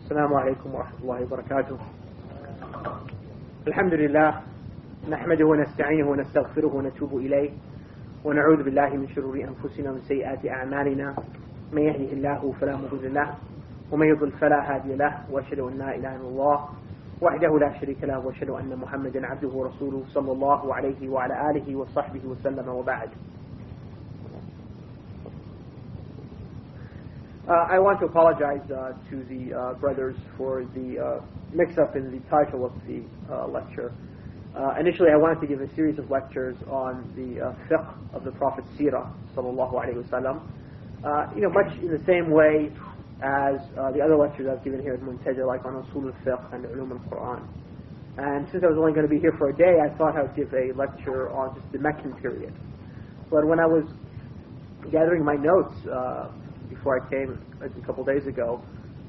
السلام عليكم ورحمة الله وبركاته. الحمد لله نحمده ونستعينه ونستغفره ونتوب إليه ونعوذ بالله من شرور أنفسنا ومن سيئات أعمالنا. من يهده الله فلا مضل له ومن يضلل فلا هادي له، وأشهد أن لا إله إلا الله وحده لا شريك له، وأشهد أن محمدا عبده ورسوله صلى الله عليه وعلى آله وصحبه وسلم، وبعد. I want to apologize to the brothers for the mix-up in the title of the lecture. Initially, I wanted to give a series of lectures on the fiqh of the Prophet's seerah, sallallahu alaihi wasallam. Much in the same way as the other lectures I've given here at Muntaja, like on usul al-fiqh and ulum al-Qur'an. And since I was only going to be here for a day, I thought I would give a lecture on just the Meccan period. But when I was gathering my notes before I came a couple days ago,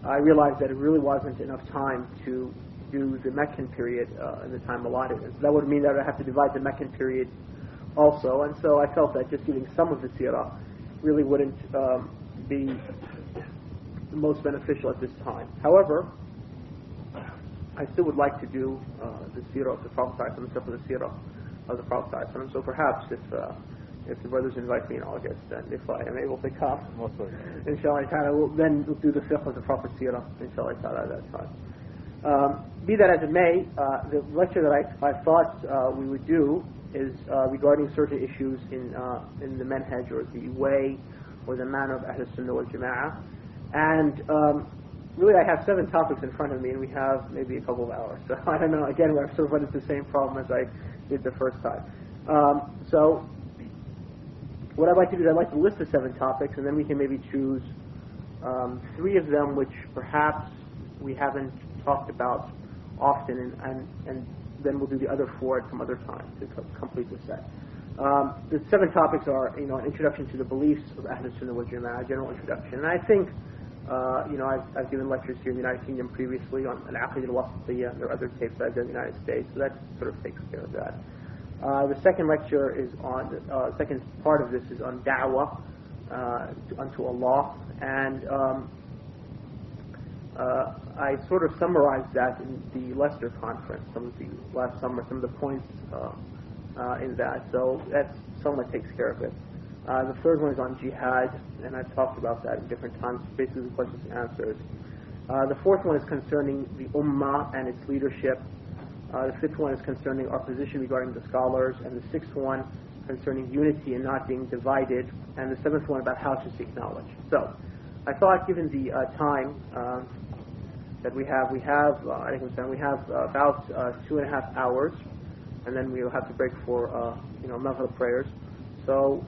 I realized that it really wasn't enough time to do the Meccan period in the time allotted. And so that would mean that I'd have to divide the Meccan period also. And so I felt that just giving some of the seerah really wouldn't be the most beneficial at this time. However, I still would like to do the seerah of the Prophet ﷺ, the seerah of the Prophet ﷺ. So perhaps if the brothers invite me in August, and if I am able to come, inshallah ta'ala, then we'll do the fiqh of the Prophet seerah, inshallah ta'ala, at that time. Be that as it may, the lecture that I thought we would do is regarding certain issues in the Manhaj, or the way or the manner of Ahl Sunnah wal Jama'ah. And really I have 7 topics in front of me, and we have maybe a couple of hours. So I don't know, again, we're sort of running into the same problem as I did the first time. So what I'd like to do is I'd like to list the 7 topics, and then we can maybe choose 3 of them which perhaps we haven't talked about often, and then we'll do the other 4 at some other time to complete the set. The 7 topics are, an introduction to the beliefs of Ahl Sunnah wal Jama'ah, a general introduction. And I think, I've given lectures here in the United Kingdom previously on Al-Aqidah al-Wasitiyya, and there are other tapes that I've done in the United States, so that sort of takes care of that. The second lecture is on, second part of this is on da'wah unto Allah, and I sort of summarized that in the Leicester conference, last summer, some of the points in that, so that somewhat takes care of it. The third one is on jihad, and I've talked about that in different times, basically questions and answers. The fourth one is concerning the ummah and its leadership. The fifth one is concerning our position regarding the scholars, and the sixth one concerning unity and not being divided, and the seventh one about how to seek knowledge. So, I thought, given the time that we have about 2.5 hours, and then we'll have to break for Maghrib prayers. So,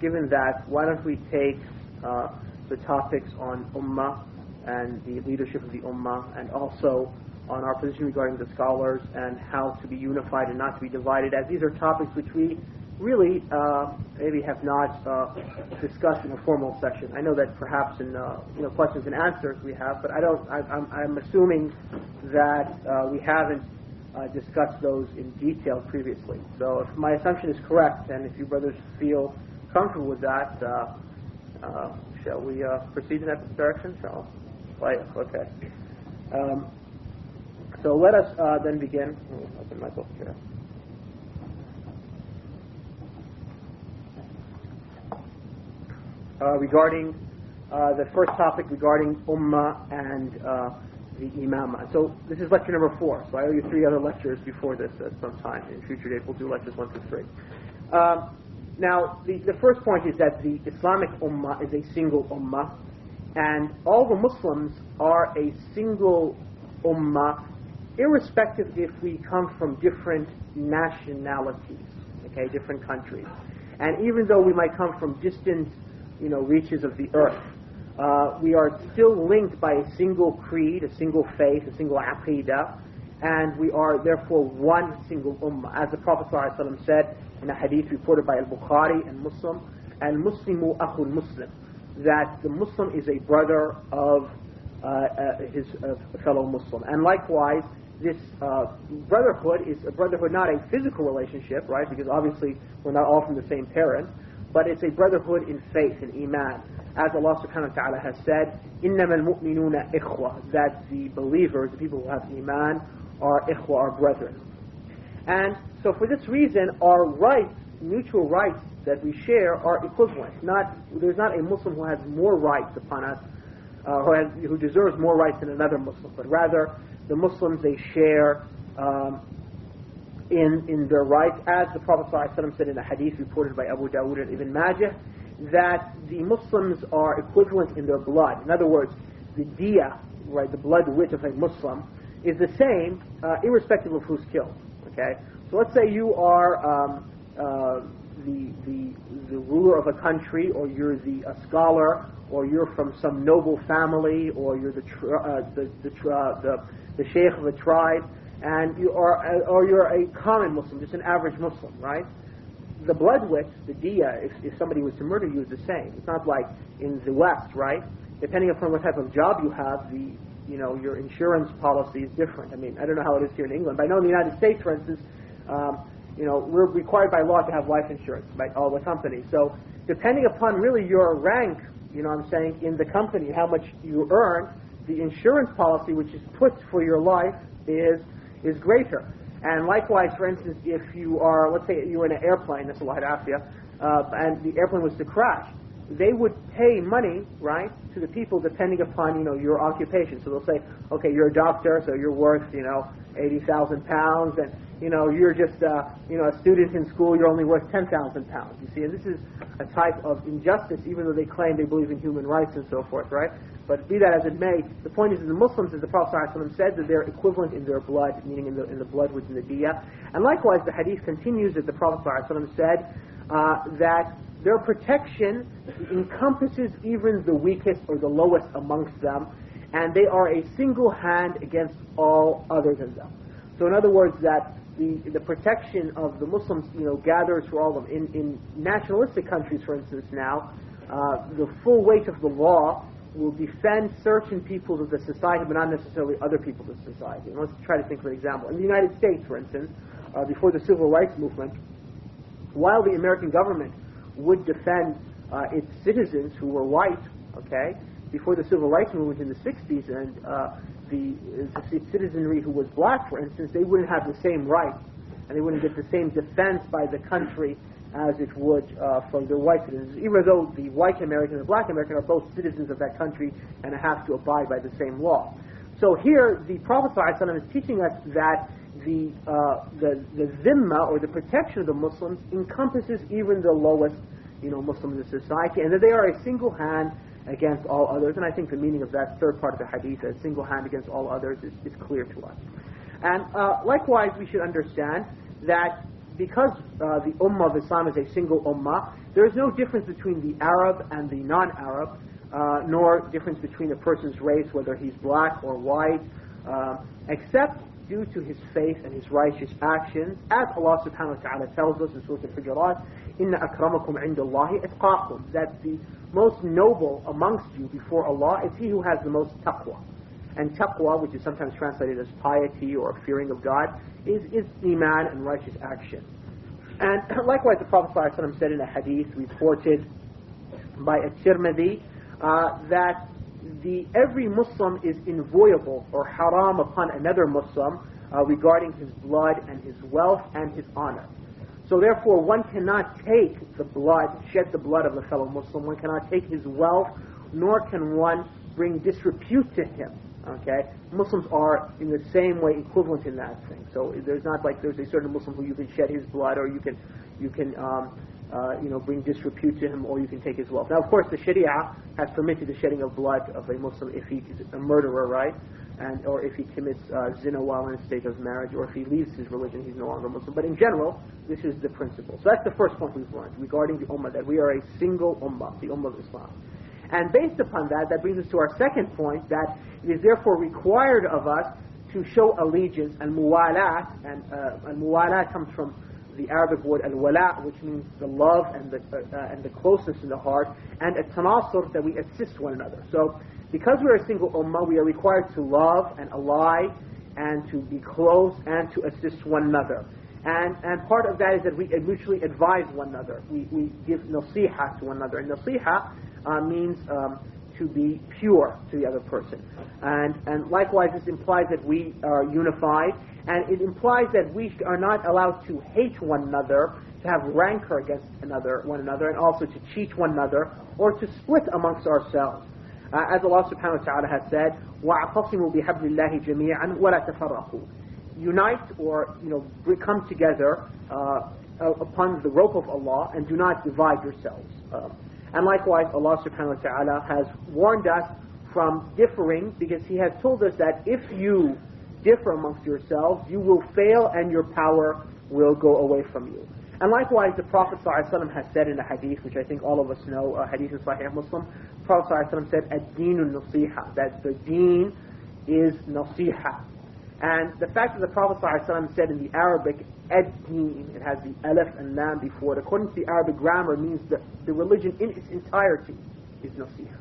given that, why don't we take the topics on ummah and the leadership of the ummah, and also on our position regarding the scholars and how to be unified and not to be divided, as these are topics which we really maybe have not discussed in a formal session. I know that perhaps in questions and answers we have, but I'm assuming that we haven't discussed those in detail previously. So if my assumption is correct, and if you brothers feel comfortable with that, shall we proceed in that direction? Okay. So let us then begin. I'll open my book here. Regarding the first topic regarding ummah and the imamah. So this is lecture number 4. So I owe you 3 other lectures before this at some time. In future days we'll do lectures 1 through 3. Now the first point is that the Islamic ummah is a single ummah, and all the Muslims are a single ummah, irrespective if we come from different nationalities, different countries. And even though we might come from distant reaches of the earth, we are still linked by a single creed, a single faith, a single aqidah, and we are therefore one single ummah. As the Prophet ﷺ said in a hadith reported by Al-Bukhari and Muslim, Al-Muslimu akhul Muslim, that the Muslim is a brother of his fellow Muslim. And likewise, this brotherhood is a brotherhood, not a physical relationship, right? Because obviously we're not all from the same parent, but it's a brotherhood in faith and iman. as Allah subhanahu wa ta'ala has said, إِنَّمَا الْمُؤْمِنُونَ إِخْوَةً, that the believers, the people who have iman, are ikhwa, are brethren. And so for this reason, our rights, mutual rights that we share, are equivalent. There's not a Muslim who has more rights upon us, who deserves more rights than another Muslim, but rather the Muslims, they share in their rights, as the Prophet ﷺ said in a hadith reported by Abu Dawud and Ibn Majah, that the Muslims are equivalent in their blood. In other words, the diya, right, the blood width of a Muslim, is the same irrespective of who's killed. Okay, so let's say you are the ruler of a country, or you're a scholar, or you're from some noble family, or you're the sheikh of a tribe, and you're a common Muslim, just an average Muslim, right? The blood width, the diya, if somebody was to murder you, is the same. It's not like in the West, right? Depending upon what type of job you have, your insurance policy is different. I mean, I don't know how it is here in England, but I know in the United States, for instance, we're required by law to have life insurance by all the companies. So depending upon really your rank, in the company, how much you earn, the insurance policy which is put for your life is greater. And likewise, for instance, if you are, let's say you were in an airplane, and the airplane was to crash, they would pay money, right, to the people depending upon, your occupation. So they'll say, okay, you're a doctor, so you're worth, 80,000 pounds, and, you're just, a student in school, you're only worth 10,000 pounds. You see, and this is a type of injustice, even though they claim they believe in human rights and so forth, right? But be that as it may, the point is that the Muslims, as the Prophet ﷺ said, that they're equivalent in their blood, meaning in the blood within the diya. And likewise, the hadith continues that the Prophet ﷺ said that their protection encompasses even the weakest or the lowest amongst them, and they are a single hand against all other than them. So in other words, that the protection of the Muslims, gathers for all of them. In nationalistic countries, for instance, now, the full weight of the law will defend certain peoples of the society, but not necessarily other people of the society. And let's try to think of an example. In the United States, for instance, before the Civil Rights Movement, while the American government would defend its citizens who were white, okay, before the Civil Rights Movement in the 60s, and the citizenry who was black, for instance, they wouldn't have the same rights, and they wouldn't get the same defense by the country as it would from the white citizens, even though the white American and the black American are both citizens of that country and have to abide by the same law. So here, the Prophet ﷺ is teaching us that the zimma, or the protection of the Muslims, encompasses even the lowest, Muslims in the society, and that they are a single hand against all others. And I think the meaning of that third part of the hadith, a single hand against all others, is clear to us. And likewise, we should understand that because the ummah of Islam is a single ummah, there is no difference between the Arab and the non-Arab, nor difference between a person's race, whether he's black or white, except due to his faith and his righteous actions, as Allah subhanahu wa ta'ala tells us in Surah Al-Hujurat, "Inna akramakum indallahi atqakum," that the most noble amongst you before Allah is he who has the most taqwa. And taqwa, which is sometimes translated as piety or fearing of God, is iman and righteous action. And likewise, the Prophet ﷺ said in a hadith reported by at-Tirmidhi that every Muslim is inviolable or haram upon another Muslim regarding his blood and his wealth and his honor. So therefore, one cannot take shed the blood of a fellow Muslim. One cannot take his wealth, nor can one bring disrepute to him. Okay, Muslims are in the same way equivalent in that thing. So there's not like there's a certain Muslim who you can shed his blood, or you can bring disrepute to him, or you can take his wealth. Now, of course, the Sharia has permitted the shedding of blood of a Muslim if he is a murderer, right? Or if he commits zina while in a state of marriage, or if he leaves his religion, he's no longer Muslim. But in general, this is the principle. So that's the first point we've learned regarding the ummah, that we are a single ummah, the ummah of Islam. And based upon that, that brings us to our second point, that it is therefore required of us to show allegiance and muwalat, and muwalat comes from the Arabic word al-wala, which means the love and the closeness in the heart, and at-tanasur, that we assist one another. So because we are a single ummah, we are required to love and ally and to be close and to assist one another. And part of that is that we mutually advise one another. We give nasiha to one another. And nasiha means to be pure to the other person. And likewise, this implies that we are unified, and it implies that we are not allowed to hate one another, to have rancor against one another, and also to cheat one another, or to split amongst ourselves. As Allah subhanahu wa ta'ala has said, وَاعْتَصِمُوا بِحَبْلِ اللَّهِ جَمِيعًا وَلَا تَفَرَّقُوا. Unite, or come together upon the rope of Allah, and do not divide yourselves. And likewise, Allah subhanahu wa ta'ala has warned us from differing, because He has told us that if you differ amongst yourselves, you will fail and your power will go away from you. And likewise, the Prophet ﷺ has said in a hadith, which I think all of us know, a hadith in Sahih Muslim, the Prophet ﷺ said, ad-deenu nasiha, that the deen is nasiha. And the fact that the Prophet ﷺ said in the Arabic, ad-deen, it has the alif and lam before it, according to the Arabic grammar, means that the religion in its entirety is nasiha.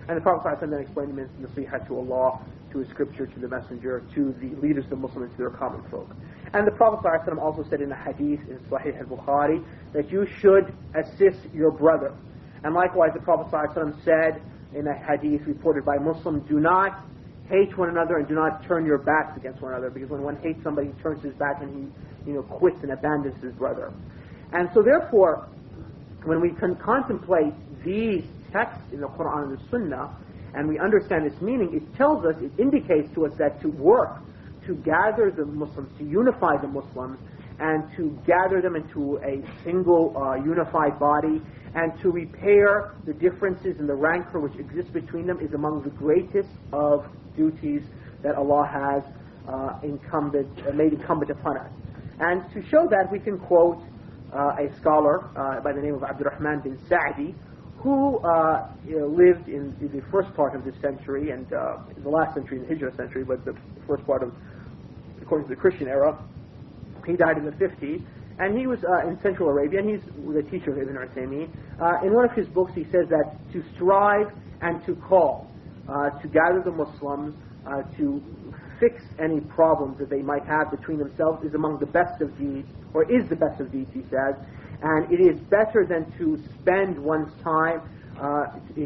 And the Prophet ﷺ then explained it means nasiha to Allah, to His scripture, to the messenger, to the leaders of the Muslims, to their common folk. And the Prophet ﷺ also said in a hadith in Sahih al-Bukhari that you should assist your brother. And likewise, the Prophet ﷺ said in a hadith reported by Muslim, do not hate one another and do not turn your backs against one another, because when one hates somebody, he turns his back and he quits and abandons his brother. And so therefore, when we can contemplate these texts in the Qur'an and the Sunnah, and we understand its meaning, it tells us, it indicates to us that to work, to gather the Muslims, to unify the Muslims, and to gather them into a single unified body, and to repair the differences and the rancor which exists between them, is among the greatest of duties that Allah has made incumbent upon us. And to show that, we can quote a scholar by the name of Abdurrahman bin Sa'di, who lived in the first part of this century, and the last century, in the Hijrah century, but the first part of, according to the Christian era. He died in the 50s, and he was in Central Arabia, and he's the teacher of Ibn at-Tamimi. In one of his books, he says that to strive and to call, to gather the Muslims, to fix any problems that they might have between themselves is among the best of deeds, or is the best of deeds, he says. And it is better than to spend one's time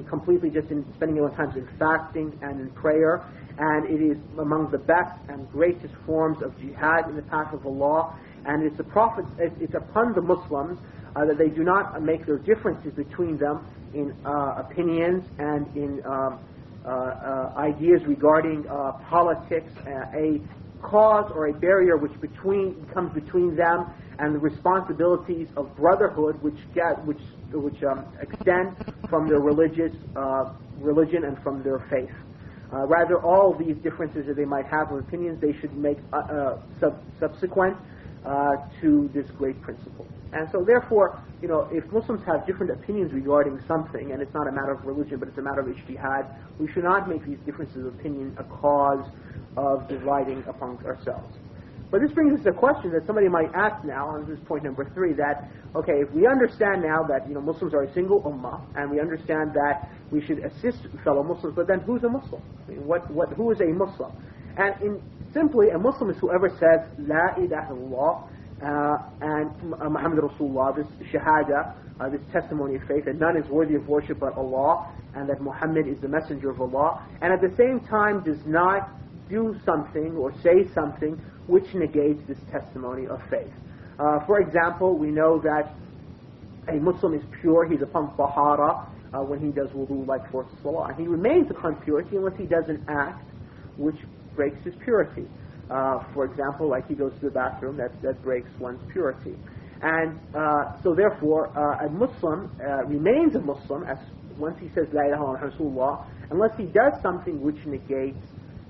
completely just in spending one's time in fasting and in prayer. And it is among the best and greatest forms of jihad in the path of Allah. And it's upon the Muslims that they do not make their differences between them in opinions and in ideas regarding politics, a cause or a barrier which comes between them and the responsibilities of brotherhood which extend from their religion and from their faith. Rather, all these differences that they might have of opinions, they should make subsequent to this great principle. And so therefore, if Muslims have different opinions regarding something, and it's not a matter of religion, but it's a matter of ijtihad, we should not make these differences of opinion a cause of dividing amongst ourselves. But this brings us to a question that somebody might ask now, and this is point number 3, that, okay, if we understand now that Muslims are a single ummah, and we understand that we should assist fellow Muslims, but then who's a Muslim? I mean, who is a Muslim? And simply, a Muslim is whoever says, La ilaha illallah, and Muhammad Rasulullah, this shahada, this testimony of faith, that none is worthy of worship but Allah, and that Muhammad is the messenger of Allah, and at the same time does not do something or say something which negates this testimony of faith. For example, we know that a Muslim is pure, he's upon tahara when he does wudu, like for salah. And he remains upon purity unless he does an act which breaks his purity. For example, like he goes to the bathroom, that breaks one's purity. And so therefore, a Muslim remains a Muslim once he says La ilaha illallah Rasulullah, unless he does something which negates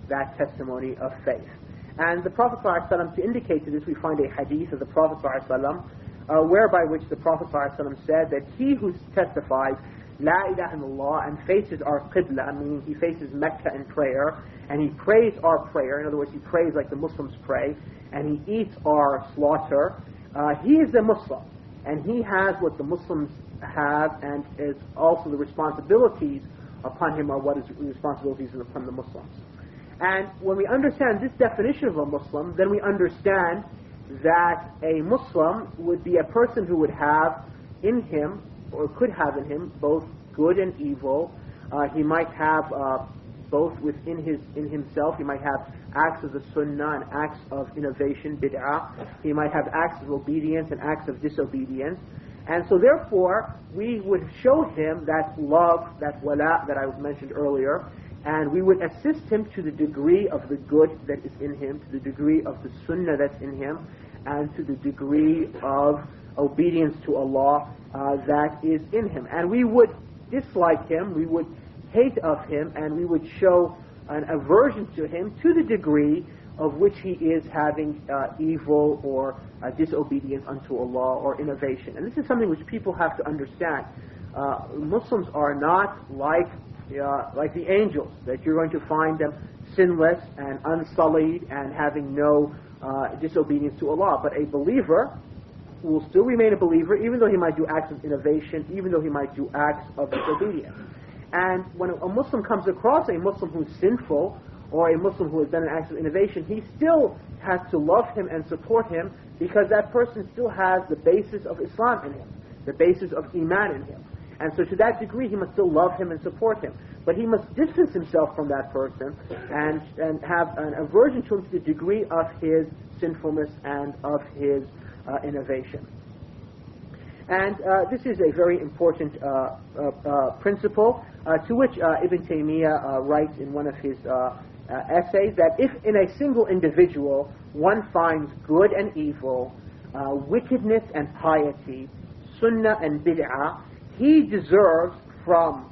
that testimony of faith. And the Prophet ﷺ, to indicate to this, we find a hadith of the Prophet ﷺ, whereby which the Prophet ﷺ said that he who testifies La ilaha illallah and faces our qibla, meaning he faces Mecca in prayer, and he prays our prayer, in other words, he prays like the Muslims pray, and he eats our slaughter, he is a Muslim, and he has what the Muslims have, and is also the responsibilities upon him are what is responsibilities upon the Muslims. And when we understand this definition of a Muslim, then we understand that a Muslim would be a person who would have in him, or could have in him, both good and evil. He might have both within himself. He might have acts of the sunnah and acts of innovation, bid'ah. He might have acts of obedience and acts of disobedience. And so therefore, we would show him that love, that wala that I mentioned earlier, and we would assist him to the degree of the good that is in him, to the degree of the sunnah that's in him, and to the degree of obedience to Allah that is in him. And we would dislike him, we would hate of him, and we would show an aversion to him to the degree of which he is having evil or disobedience unto Allah or innovation. And this is something which people have to understand. Muslims are not like the angels, that you're going to find them sinless and unsullied and having no disobedience to Allah. But a believer will still remain a believer, even though he might do acts of innovation, even though he might do acts of disobedience. And when a Muslim comes across a Muslim who's sinful, or a Muslim who has done an act of innovation, he still has to love him and support him, because that person still has the basis of Islam in him, the basis of Iman in him. And so to that degree, he must still love him and support him. But he must distance himself from that person and have an aversion to him to the degree of his sinfulness and of his innovation. And this is a very important principle to which Ibn Taymiyyah writes in one of his essays, that if in a single individual one finds good and evil, wickedness and piety, sunnah and bid'ah, he deserves from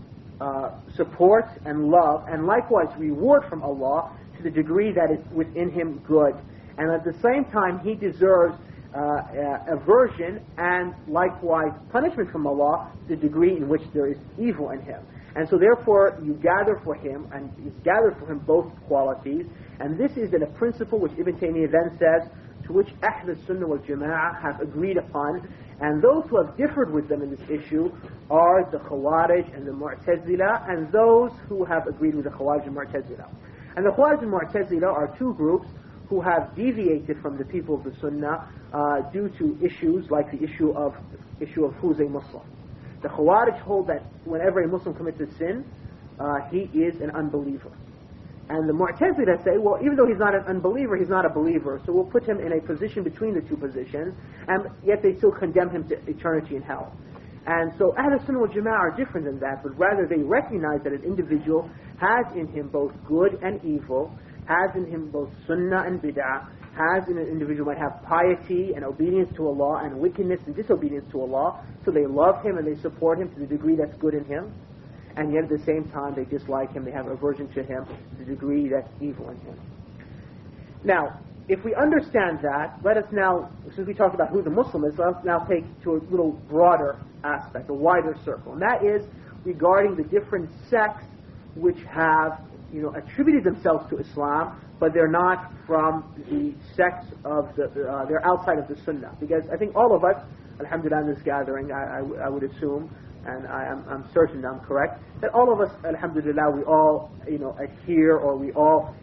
support and love, and likewise reward from Allah to the degree that is within him good. And at the same time, he deserves aversion and likewise punishment from Allah to the degree in which there is evil in him. And so therefore you gather for him, and you gather for him both qualities. And this is a principle which Ibn Taymiyyah then says, to which Ahl Sunnah wal Jama'ah have agreed upon. And those who have differed with them in this issue are the Khawarij and the Mu'tazila, and those who have agreed with the Khawarij and Mu'tazila. And the Khawarij and Mu'tazila are two groups who have deviated from the people of the Sunnah due to issues like the issue of who's a Muslim. The Khawarij hold that whenever a Muslim commits a sin, he is an unbeliever. And the Mu'tazila say, well, even though he's not an unbeliever, he's not a believer, so we'll put him in a position between the two positions, and yet they still condemn him to eternity in hell. And so Ahl Sunnah wal Jama'ah are different than that, but rather they recognize that an individual has in him both good and evil, has in him both sunnah and bid'ah, has in an individual might have piety and obedience to Allah and wickedness and disobedience to Allah, so they love him and they support him to the degree that's good in him, and yet at the same time they dislike him, they have aversion to him to the degree that's evil in him. Now, if we understand that, let us now, since we talked about who the Muslim is, let's now take to a little broader aspect, a wider circle, and that is regarding the different sects which have attributed themselves to Islam, but they're not from the sects of they're outside of the Sunnah. Because I think all of us, alhamdulillah, in this gathering, I would assume, and I'm certain I'm correct, that all of us, alhamdulillah, we all adhere, or we all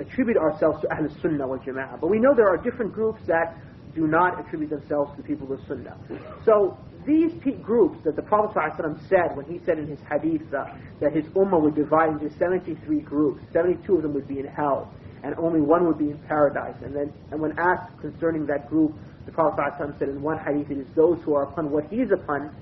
attribute ourselves to Ahl Sunnah wal Jama'ah. But we know there are different groups that do not attribute themselves to the people of Sunnah. So these groups that the Prophet ﷺ said when he said in his hadith that his ummah would divide into 73 groups, 72 of them would be in hell, and only one would be in paradise. And when asked concerning that group, the Prophet ﷺ said in one hadith, it is those who are upon what he is upon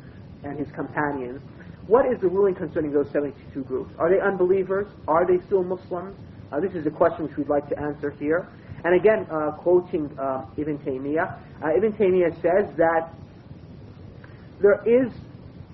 and his companions. What is the ruling concerning those 72 groups? Are they unbelievers? Are they still Muslims? This is the question which we'd like to answer here. And again, quoting Ibn Taymiyyah, Ibn Taymiyyah says that there is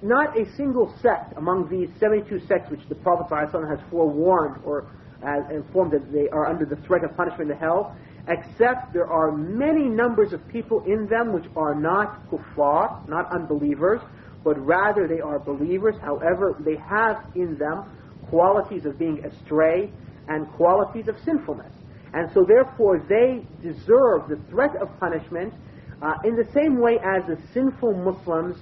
not a single sect among these 72 sects which the Prophet ﷺ has forewarned or has informed that they are under the threat of punishment in hell, except there are many numbers of people in them which are not kuffar, not unbelievers, but rather they are believers. However, they have in them qualities of being astray and qualities of sinfulness. And so therefore they deserve the threat of punishment in the same way as the sinful Muslims,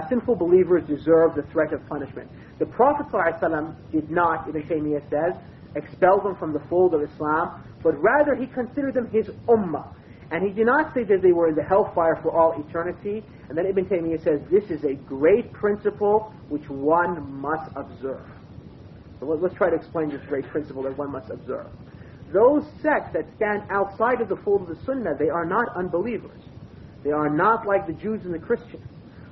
sinful believers deserve the threat of punishment. The Prophet ﷺ did not, Ibn Taymiyyah says, expel them from the fold of Islam, but rather he considered them his ummah. And he did not say that they were in the hellfire for all eternity. And then Ibn Taymiyyah says, this is a great principle which one must observe. So let's try to explain this great principle that one must observe. Those sects that stand outside of the fold of the Sunnah, they are not unbelievers. They are not like the Jews and the Christians,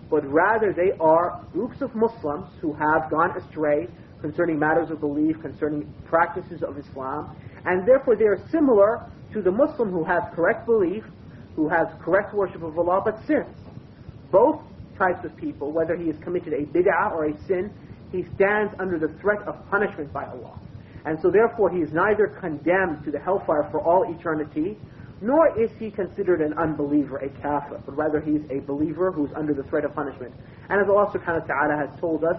but rather they are groups of Muslims who have gone astray concerning matters of belief, concerning practices of Islam, and therefore they are similar to the Muslim who has correct belief, who has correct worship of Allah, but sins. Both types of people, whether he has committed a bid'ah or a sin, he stands under the threat of punishment by Allah. And so therefore he is neither condemned to the hellfire for all eternity, nor is he considered an unbeliever, a kafir, but rather he is a believer who is under the threat of punishment. And as Allah subhanahu wa ta'ala has told us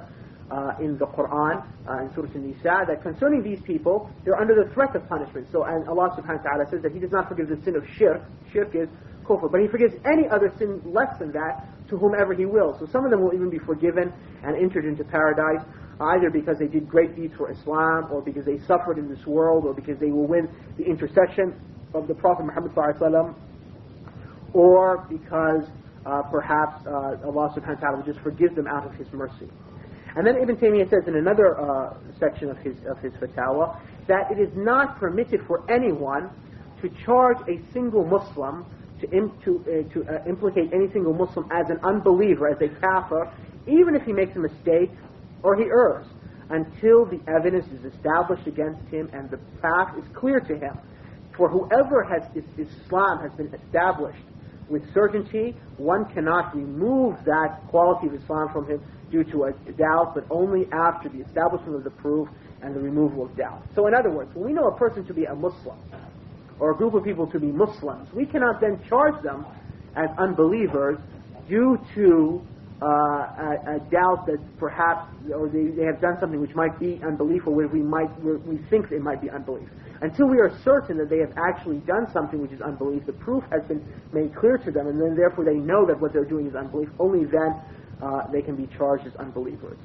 in the Qur'an, in Surah An-Nisa, that concerning these people, they're under the threat of punishment. So, and Allah subhanahu wa ta'ala says that he does not forgive the sin of shirk. Shirk is kufr, but he forgives any other sin less than that to whomever he wills. So some of them will even be forgiven and entered into paradise, either because they did great deeds for Islam, or because they suffered in this world, or because they will win the intercession of the Prophet Muhammad ﷺ, or because perhaps Allah subhanahu wa ta'ala will just forgive them out of his mercy. And then Ibn Taymiyyah says in another section of his fatwa that it is not permitted for anyone to charge a single Muslim, to implicate any single Muslim as an unbeliever, as a kafir, even if he makes a mistake or he errs, until the evidence is established against him and the path is clear to him. For whoever has Islam has been established with certainty, one cannot remove that quality of Islam from him due to a doubt, but only after the establishment of the proof and the removal of doubt. So in other words, when we know a person to be a Muslim, or a group of people to be Muslims, we cannot then charge them as unbelievers due to a doubt that perhaps, or they have done something which might be unbelief, or where we think it might be unbelief. Until we are certain that they have actually done something which is unbelief, the proof has been made clear to them, and then therefore they know that what they're doing is unbelief, only then they can be charged as unbelievers.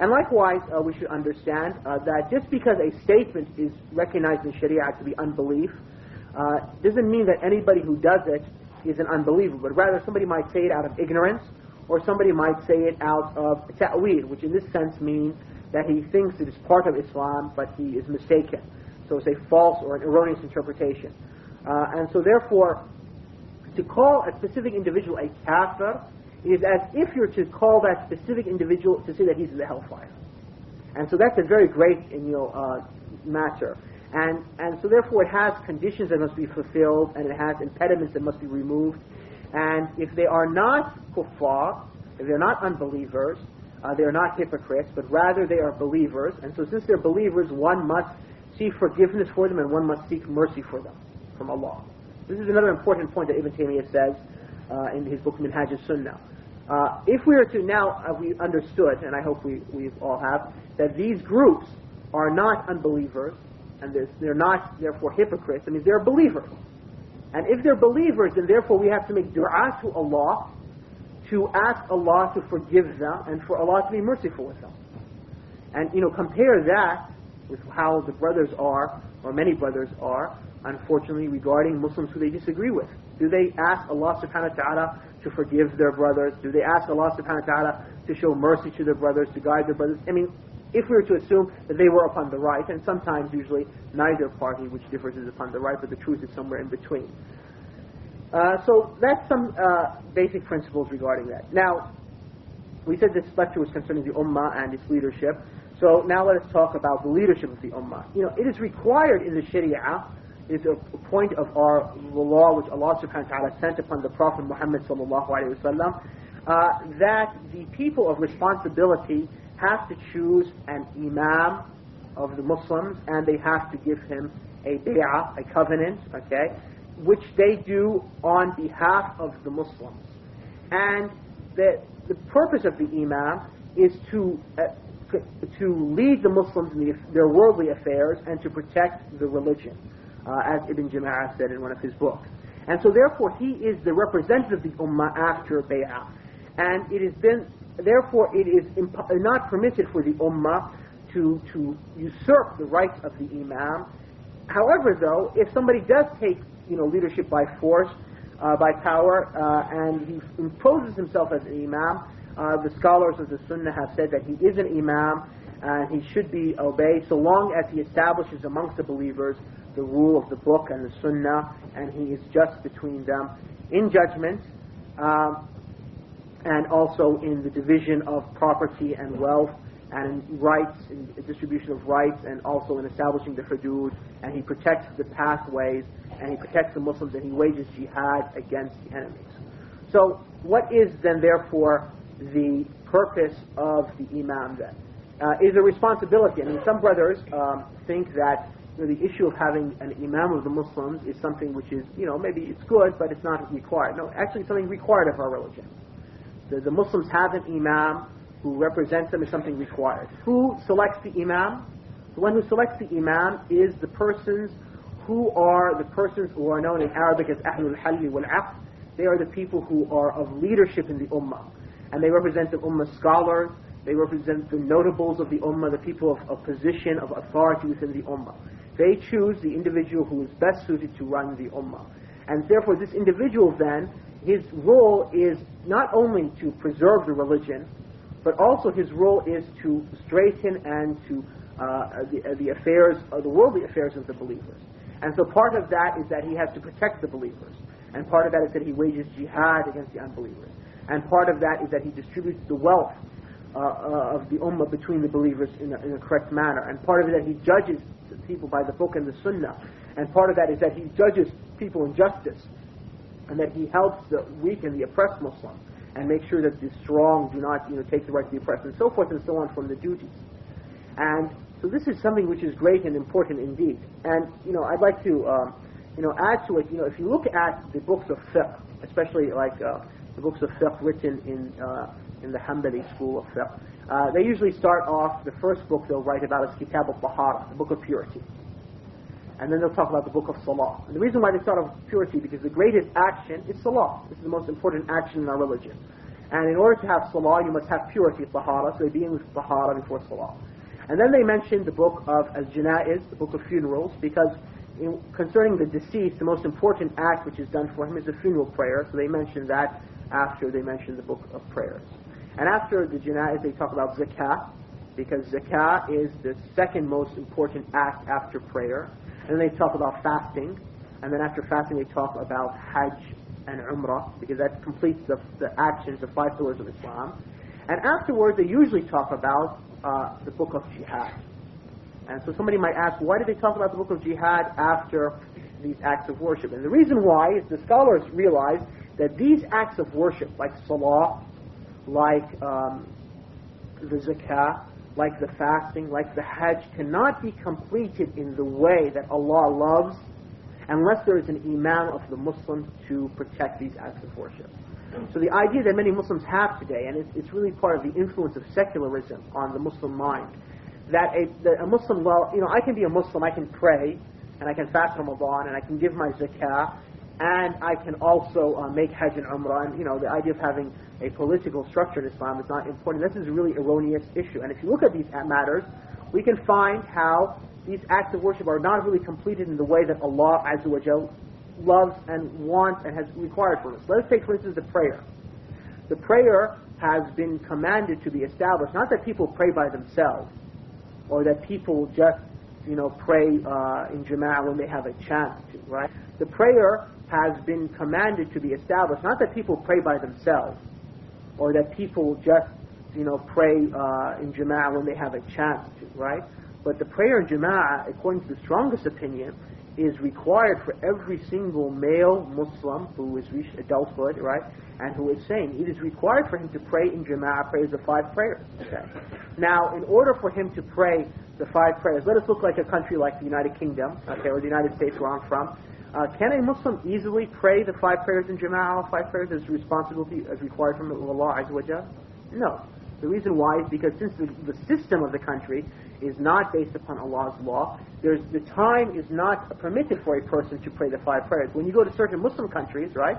And likewise, we should understand that just because a statement is recognized in Sharia to be unbelief, doesn't mean that anybody who does it is an unbeliever, but rather somebody might say it out of ignorance, or somebody might say it out of ta'wil, which in this sense means that he thinks it is part of Islam, but he is mistaken. So it's a false or an erroneous interpretation. And so therefore, to call a specific individual a kafir is as if you're to call that specific individual to say that he's in the hellfire. And so that's a very great matter. And so therefore it has conditions that must be fulfilled, and it has impediments that must be removed. And if they are not kuffar, if they're not unbelievers, they are not hypocrites, but rather they are believers. And so since they're believers, one must seek forgiveness for them, and one must seek mercy for them from Allah. This is another important point that Ibn Taymiyyah says in his book Manhaj Sunnah. If we are to now, we understood, and I hope we all have, that these groups are not unbelievers, and they're not therefore hypocrites. I mean, they're believers. And if they're believers, then therefore we have to make dua to Allah, to ask Allah to forgive them, and for Allah to be merciful with them. And, compare that with how the brothers are, or many brothers are, unfortunately, regarding Muslims who they disagree with. Do they ask Allah subhanahu wa ta'ala to forgive their brothers? Do they ask Allah subhanahu wa ta'ala to show mercy to their brothers, to guide their brothers? I mean, if we were to assume that they were upon the right, and sometimes, usually, neither party which differs is upon the right, but the truth is somewhere in between. So that's some basic principles regarding that. Now, we said this lecture was concerning the Ummah and its leadership. So now let us talk about the leadership of the Ummah. It is required in the Sharia, it is a point of the law which Allah subhanahu wa ta'ala sent upon the Prophet Muhammad sallallahu alayhi wa sallam, that the people of responsibility have to choose an imam of the Muslims, and they have to give him a bay'ah, a covenant, okay, which they do on behalf of the Muslims. And the purpose of the imam is to lead the Muslims in their worldly affairs and to protect the religion, as Ibn Jama'ah said in one of his books. And so therefore he is the representative of the Ummah after bay'ah. And therefore it is not permitted for the Ummah to usurp the rights of the imam However, though, if somebody does take leadership by force, by power, and he imposes himself as an imam, the scholars of the Sunnah have said that he is an imam and he should be obeyed so long as he establishes amongst the believers the rule of the book and the Sunnah, and he is just between them in judgment, and also in the division of property and wealth, and in rights, in distribution of rights, and also in establishing the hudud, and he protects the pathways, and he protects the Muslims, and he wages jihad against the enemies. So what is then therefore the purpose of the imam then? Is a responsibility. I mean, some brothers think that the issue of having an imam of the Muslims is something which is, maybe it's good, but it's not required. No, actually it's something required of our religion. The Muslims have an imam who represents them is something required. Who selects the imam? The one who selects the imam is the persons who are known in Arabic as Ahlul Halli wal Aqd. They are the people who are of leadership in the ummah. And they represent the ummah scholars, they represent the notables of the ummah, the people of position, of authority within the ummah. They choose the individual who is best suited to run the ummah. And therefore this individual then, his role is not only to preserve the religion, but also his role is to straighten and to the affairs, the worldly affairs of the believers. And so part of that is that he has to protect the believers. And part of that is that he wages jihad against the unbelievers. And part of that is that he distributes the wealth of the ummah between the believers in a correct manner. And part of it is that he judges people by the book and the sunnah. And part of that is that he judges people in justice. And that he helps the weak and the oppressed Muslim. And make sure that the strong do not take the right to the oppressed, and so forth and so on from the duties. And so this is something which is great and important indeed. And I'd like to add to it. If you look at the books of fiqh, especially like the books of fiqh written in the Hanbali school of fiqh, they usually start off, the first book they'll write about is Kitab al-Tahara, the book of purity. And then they'll talk about the book of Salah. And the reason why they start off with purity, because the greatest action is Salah. This is the most important action in our religion. And in order to have Salah, you must have purity, Tahara, so they begin with Tahara before Salah. And then they mention the book of Al-Janaiz, the book of funerals, because concerning the deceased, the most important act which is done for him is the funeral prayer, so they mention that after they mention the book of prayers. And after the Janaiz, they talk about Zakah, because Zakah is the second most important act after prayer. And then they talk about fasting, and then after fasting they talk about Hajj and Umrah, because that completes the actions, the 5 pillars of Islam. And afterwards they usually talk about the book of Jihad. And so somebody might ask, why did they talk about the book of Jihad after these acts of worship? And the reason why is the scholars realize that these acts of worship, like Salah, like the Zakah, like the fasting, like the Hajj, cannot be completed in the way that Allah loves unless there is an imam of the Muslims to protect these acts of worship. So the idea that many Muslims have today, and it's really part of the influence of secularism on the Muslim mind, that a Muslim, I can be a Muslim, I can pray, and I can fast Ramadan, and I can give my zakah, and I can also make Hajj and Umrah, and the idea of having a political structure in Islam is not important. This is a really erroneous issue. And if you look at these matters, we can find how these acts of worship are not really completed in the way that Allah Azza wa Jal loves and wants and has required for us. Let us take, for instance, the prayer. The prayer has been commanded to be established, not that people pray by themselves, or that people just, pray in Jama'ah when they have a chance to, right? The prayer has been commanded to be established, not that people pray by themselves, or that people just, pray in Jama'ah when they have a chance to, right? But the prayer in Jama'ah, according to the strongest opinion, is required for every single male Muslim who has reached adulthood, right? And who is sane. It is required for him to pray in Jama'ah, prays the 5 prayers. Okay? Now, in order for him to pray the 5 prayers, let us look like a country like the United Kingdom, okay, or the United States where I'm from. Can a Muslim easily pray the 5 prayers in Jama'ah, all 5 prayers as responsibility as required from Allah Azza wa Jal? No. The reason why is because since the system of the country is not based upon Allah's law, the time is not permitted for a person to pray the 5 prayers. When you go to certain Muslim countries, right,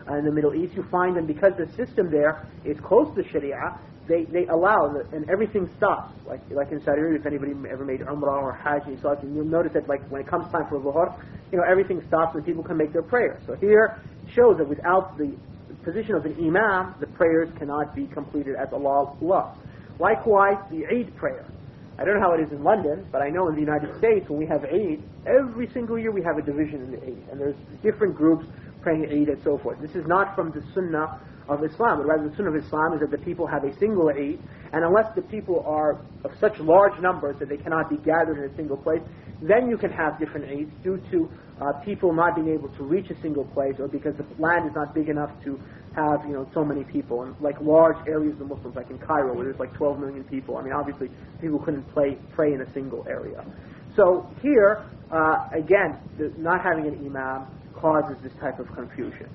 in the Middle East, you find them, because the system there is close to Sharia, they allow, and everything stops. Like in Saudi Arabia, if anybody ever made Umrah or Hajj, and you'll notice that when it comes time for Dhuhr, everything stops and people can make their prayer. So here it shows that without the position of an imam, the prayers cannot be completed as Allah loves. Likewise, the Eid prayer. I don't know how it is in London, but I know in the United States when we have Eid, every single year we have a division in the Eid, and there's different groups praying Eid and so forth. This is not from the Sunnah of Islam, but rather the Sunnah of Islam is that the people have a single Eid, and unless the people are of such large numbers that they cannot be gathered in a single place, then you can have different Eids due to people not being able to reach a single place, or because the land is not big enough to have so many people, and like large areas of Muslims, like in Cairo where there's like 12 million people. I mean, obviously people couldn't pray in a single area. So here, again, not having an imam causes this type of confusion.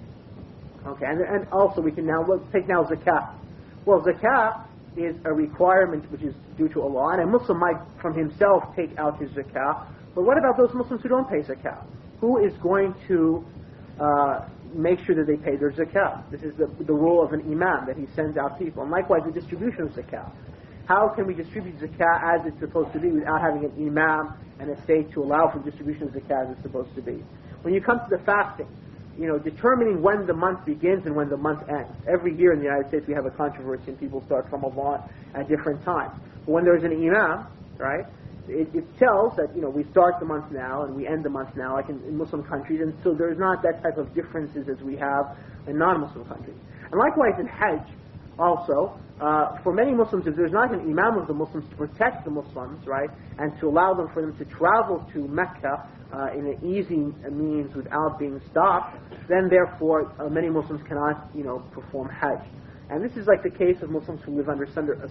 Okay, and also we can let's take zakat. Well, zakat is a requirement which is due to Allah, and a Muslim might from himself take out his zakat. But what about those Muslims who don't pay zakat? Who is going to make sure that they pay their zakat? This is the role of an imam, that he sends out people. And likewise, the distribution of zakat. How can we distribute zakat as it's supposed to be without having an imam and a state to allow for distribution of zakat as it's supposed to be? When you come to the fasting, determining when the month begins and when the month ends. Every year in the United States we have a controversy and people start Ramadan at different times. But when there's an imam, right, it tells that, we start the month now and we end the month now, like in Muslim countries, and so there's not that type of differences as we have in non-Muslim countries. And likewise in Hajj, also, for many Muslims, if there's not an imam of the Muslims to protect the Muslims, right, and to allow them for them to travel to Mecca in an easy means without being stopped, then therefore many Muslims cannot, perform Hajj. And this is like the case of Muslims who live under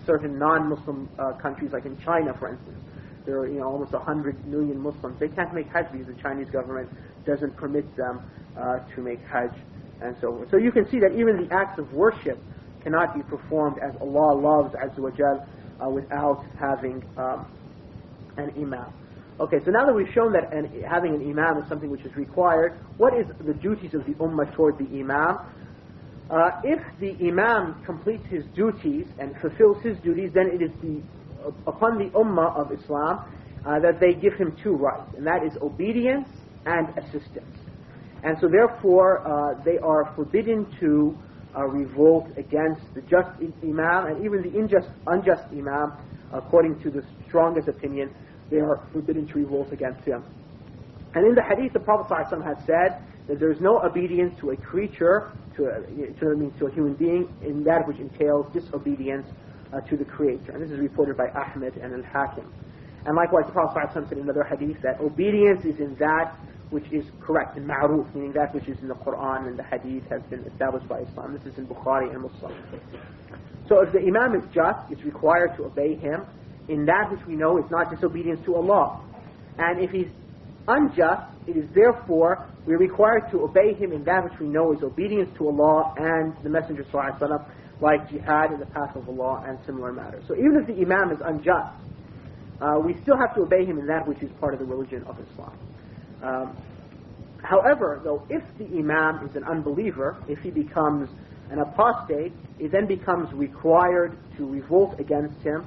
certain non-Muslim countries, like in China, for instance. There are almost 100 million Muslims. They can't make Hajj because the Chinese government doesn't permit them to make Hajj and so forth. So you can see that even the acts of worship cannot be performed as Allah loves, Azza wa Jal, without having an imam. Okay, so now that we've shown that having an imam is something which is required, what is the duties of the ummah toward the imam? If the imam completes his duties and fulfills his duties, then it is upon the ummah of Islam that they give him two rights, and that is obedience and assistance. And so therefore they are forbidden to revolt against the just imam, and even the unjust imam, according to the strongest opinion, they are forbidden to revolt against him. And in the hadith, the Prophet ﷺ has said that there is no obedience to a creature, to a human being, in that which entails disobedience to the Creator. And this is reported by Ahmed and Al-Hakim. And likewise, the Prophet ﷺ said in another hadith that obedience is in that which is correct, in ma'ruf, meaning that which is in the Qur'an and the hadith has been established by Islam. This is in Bukhari and Muslim. So if the imam is just, it's required to obey him in that which we know is not disobedience to Allah. And if he's unjust, it is therefore we're required to obey him in that which we know is obedience to Allah and the Messenger ﷺ, like jihad in the path of Allah and similar matters. So even if the imam is unjust, we still have to obey him in that which is part of the religion of Islam. However, though, if the imam is an unbeliever, if he becomes an apostate, it then becomes required to revolt against him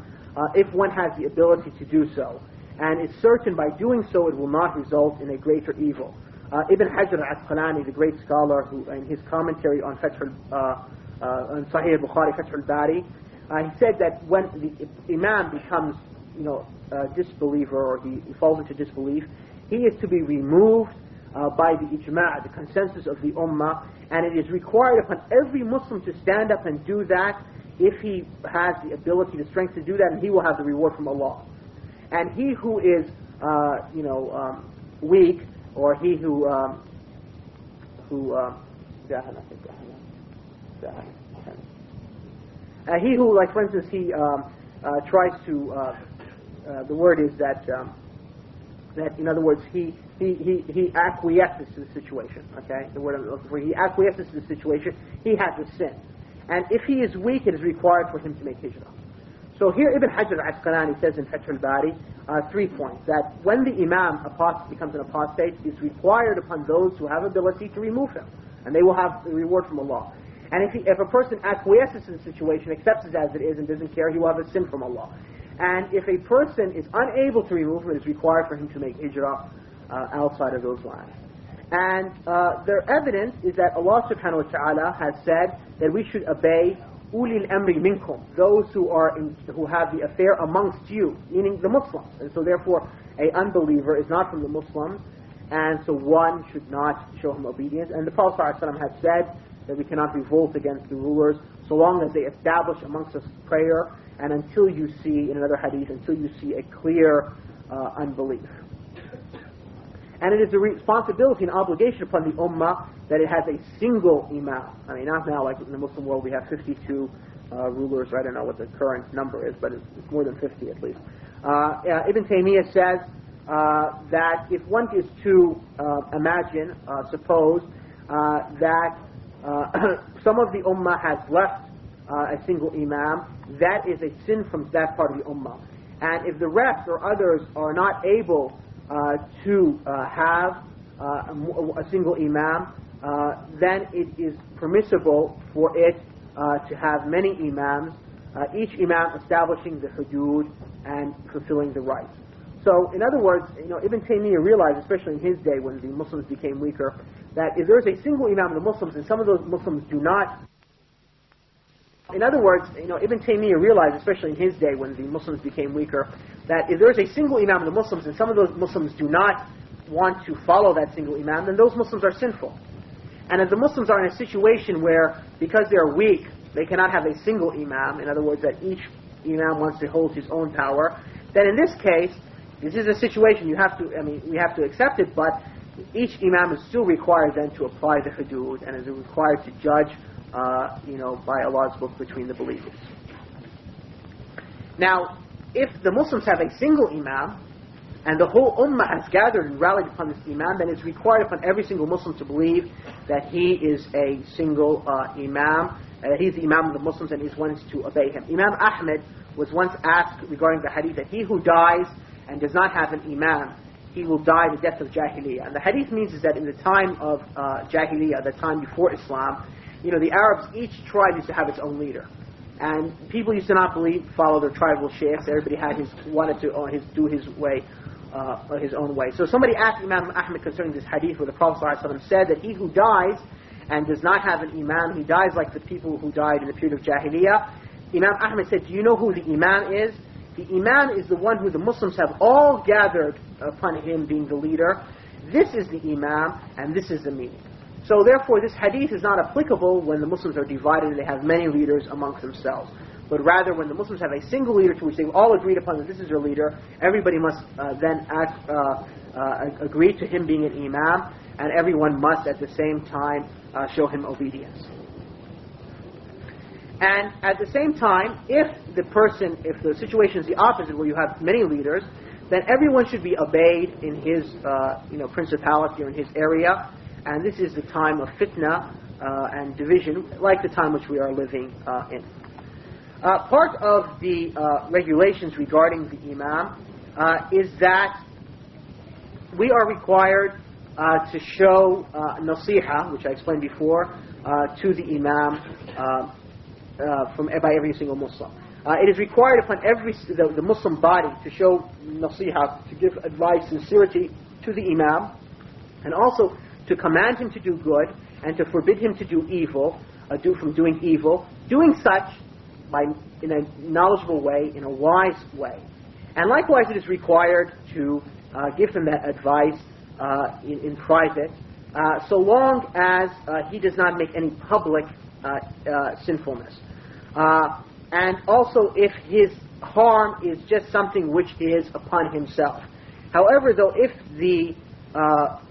if one has the ability to do so. And it's certain by doing so it will not result in a greater evil. Ibn Hajar al-Asqalani, the great scholar, who in his commentary on on Sahih al-Bukhari, Fath al-Bari, he said that when the imam becomes a disbeliever, or he falls into disbelief, he is to be removed by the ijma', the consensus of the ummah, and it is required upon every Muslim to stand up and do that if he has the ability, the strength to do that, and he will have the reward from Allah. And he who is, weak, or he who he who, like for instance, he tries to, the word is that in other words, he acquiesces to the situation. Okay, the word I'm looking for. He acquiesces to the situation. He has a sin, and if he is weak, it is required for him to make hijrah. So here Ibn Hajar al-Asqalani says in Fath al-Bari 3 points, that when the imam becomes an apostate, it's required upon those who have ability to remove him. and they will have the reward from Allah. And if a person acquiesces in the situation, accepts it as it is, and doesn't care, he will have a sin from Allah. And if a person is unable to remove it, it is required for him to make hijrah outside of those lands. And their evidence is that Allah subhanahu wa ta'ala has said that we should obey ulil amri minkum, those who have the affair amongst you, meaning the Muslims. And so therefore, an unbeliever is not from the Muslims, and so one should not show him obedience. And the Prophet ﷺ has said that we cannot revolt against the rulers so long as they establish amongst us prayer, and until you see, in another hadith, until you see a clear unbelief. And it is a responsibility and obligation upon the Ummah that it has a single Imam. I mean, not now, like in the Muslim world, we have 52 rulers. I don't know what the current number is, but it's more than 50 at least. Ibn Taymiyyah says that if one is to imagine, suppose that some of the Ummah has left a single Imam, that is a sin from that part of the Ummah. And if the rest or others are not able to have a single Imam, then it is permissible for it to have many Imams, each Imam establishing the hudud and fulfilling the rights. So, in other words, Ibn Taymiyyah realized, especially in his day when the Muslims became weaker, that if there is a single Imam of the Muslims and some of those Muslims do not. In other words, Ibn Taymiyyah realized, especially in his day when the Muslims became weaker, that if there is a single Imam of the Muslims and some of those Muslims do not want to follow that single Imam, then those Muslims are sinful. And if the Muslims are in a situation where, because they are weak, they cannot have a single Imam, in other words, that each Imam wants to hold his own power, then in this case, this is a situation we have to accept it, but each Imam is still required then to apply the hudud and is required to judge by Allah's book between the believers. Now, if the Muslims have a single Imam, and the whole Ummah has gathered and rallied upon this Imam, then it's required upon every single Muslim to believe that he is a single Imam, he's the Imam of the Muslims and he's one to obey him. Imam Ahmed was once asked regarding the hadith that he who dies and does not have an Imam, he will die the death of Jahiliyyah. And the hadith means is that in the time of Jahiliyyah, the time before Islam, the Arabs, each tribe used to have its own leader. And people used to not follow their tribal sheikhs. Everybody wanted to do his way, his own way. So somebody asked Imam Ahmed concerning this hadith where the Prophet ﷺ said that he who dies and does not have an Imam, he dies like the people who died in the period of Jahiliyyah. Imam Ahmed said, do you know who the Imam is? The Imam is the one who the Muslims have all gathered upon him being the leader. This is the Imam, and this is the meaning. So therefore, this hadith is not applicable when the Muslims are divided and they have many leaders amongst themselves. But rather, when the Muslims have a single leader to which they've all agreed upon that this is their leader, everybody must then agree to him being an Imam, and everyone must at the same time show him obedience. And at the same time, if the situation is the opposite, where you have many leaders, then everyone should be obeyed in his principality or in his area. And this is the time of fitna and division, like the time which we are living in. Part of the regulations regarding the Imam is that we are required to show nasiha, which I explained before, to the Imam by every single Muslim. It is required upon the Muslim body to show nasiha, to give advice, sincerity to the Imam, and also to command him to do good and to forbid him to do evil, from doing evil, doing such in a knowledgeable way, in a wise way. And likewise, it is required to give him that advice in private, so long as he does not make any public sinfulness. And also if his harm is just something which is upon himself. However, though, if the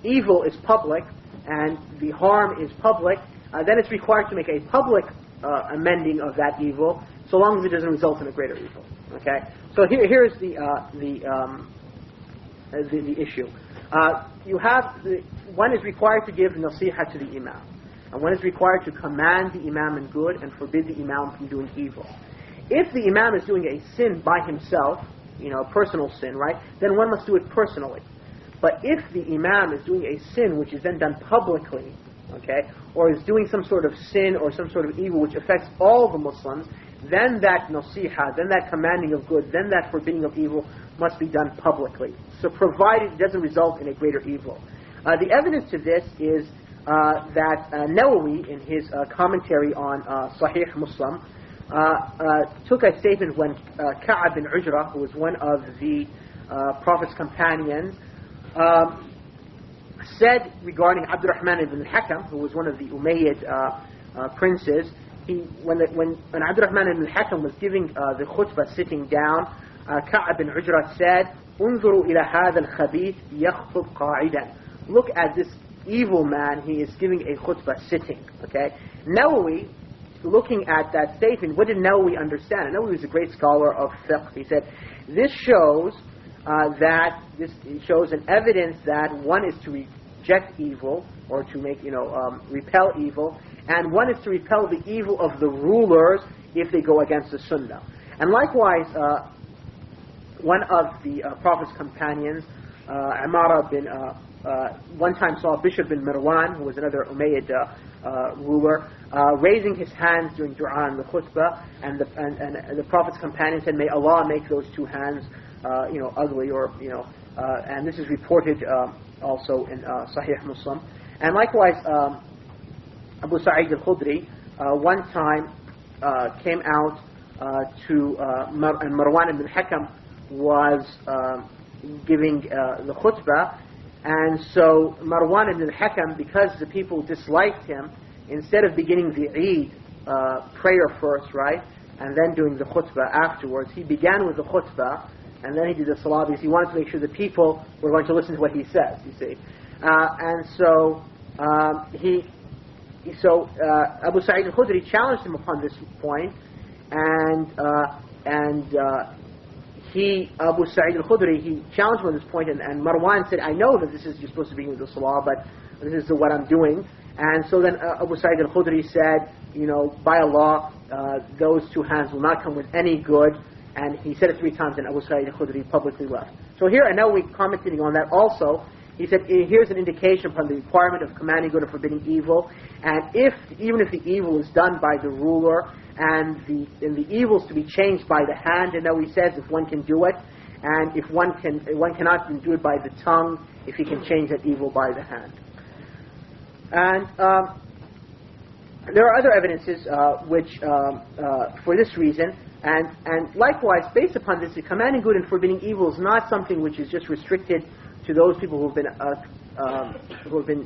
evil is public and the harm is public, then it's required to make a public amending of that evil, so long as it doesn't result in a greater evil. Okay. So here is the issue. One is required to give nasiha to the Imam, and one is required to command the Imam in good and forbid the Imam from doing evil. If the Imam is doing a sin by himself, a personal sin, right, then one must do it personally. But if the Imam is doing a sin which is then done publicly, okay, or is doing some sort of sin or some sort of evil which affects all the Muslims, then that nasiha, then that commanding of good, then that forbidding of evil must be done publicly. So provided it doesn't result in a greater evil. The evidence to this is that Nawawi, in his commentary on Sahih Muslim, took a statement when Ka'ab bin Ujra, who was one of the Prophet's companions, said regarding Abdurrahman ibn al-Hakam, who was one of the Umayyad princes, when Abdurrahman ibn al-Hakam was giving the khutbah sitting down, Ka'ab bin Ujra said, "Unzuru ila hadha al-khabith yakhthub qa'idan." Look at this evil man, he is giving a khutbah sitting. Okay, Nawawi, looking at that statement, what did Nawawi understand? And Nawawi was a great scholar of fiqh. He said, this shows an evidence that one is to reject evil, or to make, repel evil, and one is to repel the evil of the rulers if they go against the sunnah. And likewise, one of the Prophet's companions, Amara bin, one time saw Bishop bin Marwan, who was another Umayyad ruler, raising his hands during dua and the khutbah, and the Prophet's companion said, "May Allah make those two hands, ugly," or and this is reported also in Sahih Muslim. And likewise, Abu Sa'id al-Khudri one time came out to and Marwan ibn Hakam was giving the khutbah, and so Marwan ibn al-Hakam, because the people disliked him, instead of beginning the Eid prayer first, right, and then doing the khutbah afterwards, he began with the khutbah, and then he did the salah, because he wanted to make sure the people were going to listen to what he says, you see. And so Abu Sa'id al-Khudri challenged him upon this point, and Abu Sa'id al-Khudri, he challenged him on this point, and Marwan said, "I know that you're supposed to begin with the salah, but this is what I'm doing." And so then Abu Sa'id al-Khudri said, "By Allah, those two hands will not come with any good." And he said it 3 times, and Abu Sa'id al-Khudri publicly left. So here, I know we're commenting on that also. He said, here's an indication upon the requirement of commanding good and forbidding evil. And even if the evil is done by the ruler, and the evil is to be changed by the hand, and now he says if one can do it, and if one cannot do it by the tongue, if he can change that evil by the hand. And there are other evidences which, for this reason, and likewise, based upon this, the commanding good and forbidding evil is not something which is just restricted to those people who have been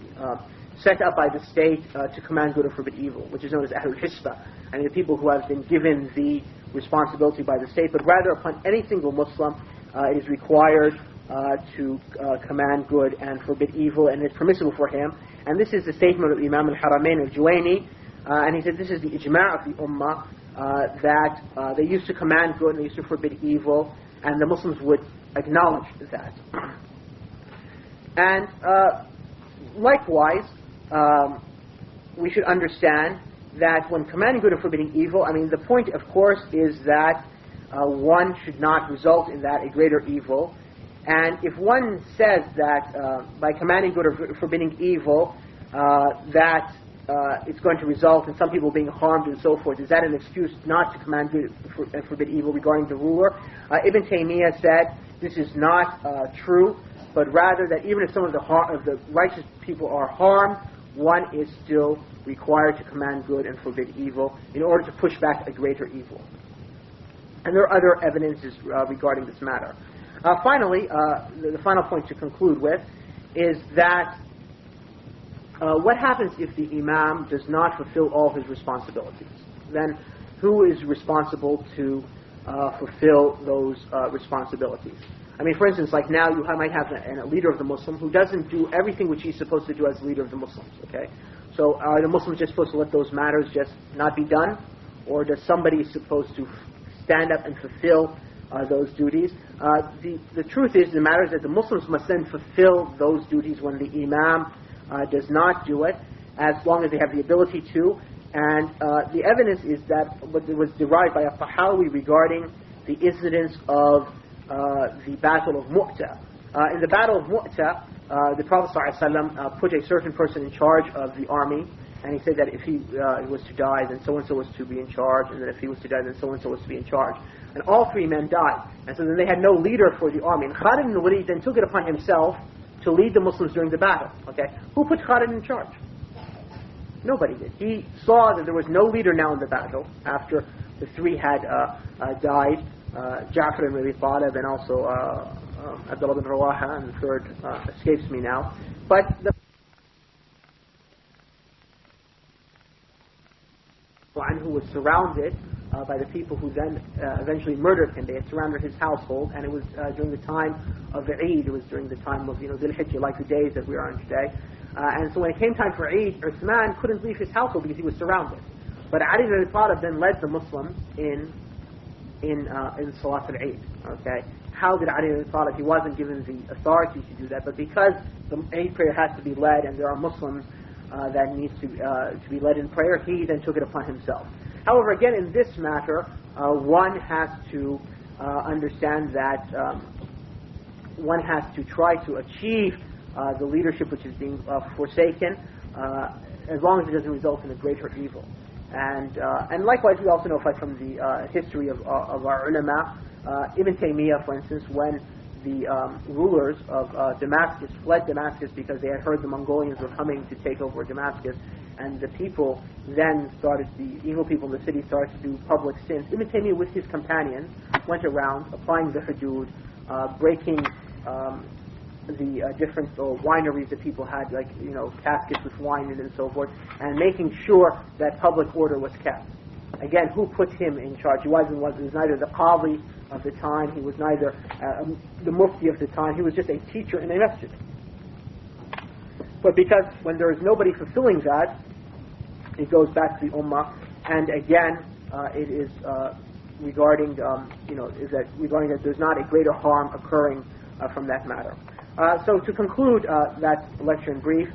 set up by the state to command good or forbid evil, which is known as Ahlul Hisba, and the people who have been given the responsibility by the state, but rather upon any single Muslim, it is required to command good and forbid evil, and it's permissible for him. And this is the statement of Imam al-Haramain al-Juwayni, and he said this is the ijma' of the ummah, that they used to command good and they used to forbid evil, and the Muslims would acknowledge that. And likewise, we should understand that when commanding good and forbidding evil, the point, of course, is that one should not result in that a greater evil. And if one says that by commanding good or forbidding evil, that it's going to result in some people being harmed and so forth, is that an excuse not to command good and forbid evil regarding the ruler? Ibn Taymiyyah said this is not true, but rather that even if some of the righteous people are harmed, one is still required to command good and forbid evil in order to push back a greater evil. And there are other evidences regarding this matter. Finally, the final point to conclude with is that what happens if the imam does not fulfill all his responsibilities? Then who is responsible to fulfill those responsibilities? For instance, like now you might have a leader of the Muslim who doesn't do everything which he's supposed to do as leader of the Muslims, okay? So are the Muslims just supposed to let those matters just not be done? Or does somebody supposed to stand up and fulfill those duties? The truth is, the matter is that the Muslims must then fulfill those duties when the imam does not do it, as long as they have the ability to. And the evidence is that what was derived by a Tahawi regarding the incidents of the Battle of Mu'tah. In the Battle of Mu'tah, the Prophet ﷺ put a certain person in charge of the army, and he said that if he was to die, then so-and-so was to be in charge, and that if he was to die, then so-and-so was to be in charge. And all three men died. And so then they had no leader for the army. And Khalid ibn Walid then took it upon himself to lead the Muslims during the battle. Okay, who put Khalid in charge? Nobody did. He saw that there was no leader now in the battle after the three had died, Ja'far ibn Abi Talib and also Abdullah ibn Rawaha, and the third escapes me now. But the who was surrounded by the people who then eventually murdered him. They had surrounded his household, and it was during the time of the Eid. It was during the time of Dhul Hijjah, like the days that we are on today. And so when it came time for Eid, Uthman couldn't leave his household because he was surrounded. But Ali ibn Abi Talib then led the Muslims in Salat al-Eid. Okay, how did Ali ibn Abi Talib? He wasn't given the authority to do that, but because the Eid prayer has to be led, and there are Muslims that needs to be led in prayer, he then took it upon himself. However, again, in this matter, one has to understand that one has to try to achieve the leadership which is being forsaken, as long as it doesn't result in a greater evil. And likewise, we also know from the history of our ulama, Ibn Taymiyyah, for instance, when the rulers of Damascus fled Damascus because they had heard the Mongolians were coming to take over Damascus, and the people then the evil people in the city started to do public sins. Ibn Taymiyyah with his companions went around applying the hudud, breaking the different wineries that people had, like caskets with wine in it and so forth, and making sure that public order was kept. Again, who put him in charge? He was neither the Qadi of the time, he was neither the Mufti of the time, he was just a teacher in a masjid. But because when there is nobody fulfilling that, it goes back to the Ummah, and again, it is regarding regarding that there's not a greater harm occurring from that matter. So to conclude that lecture in brief,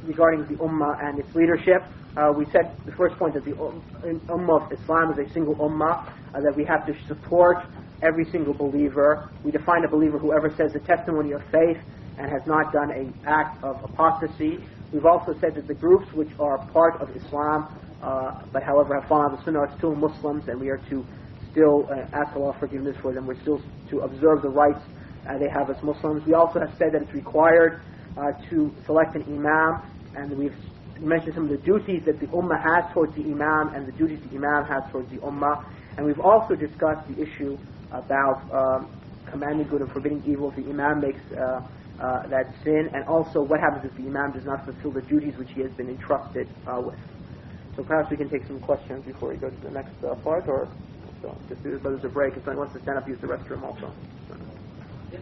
regarding the Ummah and its leadership, we said the first point that the Ummah of Islam is a single Ummah, that we have to support every single believer. We define a believer whoever says the testimony of faith and has not done an act of apostasy. We've also said that the groups which are part of Islam, but however have fallen out of the Sunnah, are still Muslims, and we are to still ask Allah forgiveness for them. We're still to observe the rights they have as Muslims. We also have said that it's required to select an Imam, and we've mentioned some of the duties that the Ummah has towards the Imam and the duties the Imam has towards the Ummah. And we've also discussed the issue about commanding good and forbidding evil if the Imam makes that sin, and also what happens if the Imam does not fulfill the duties which he has been entrusted with. So perhaps we can take some questions before we go to the next part, or so just do there's a break. If someone wants to stand up, use the restroom also. You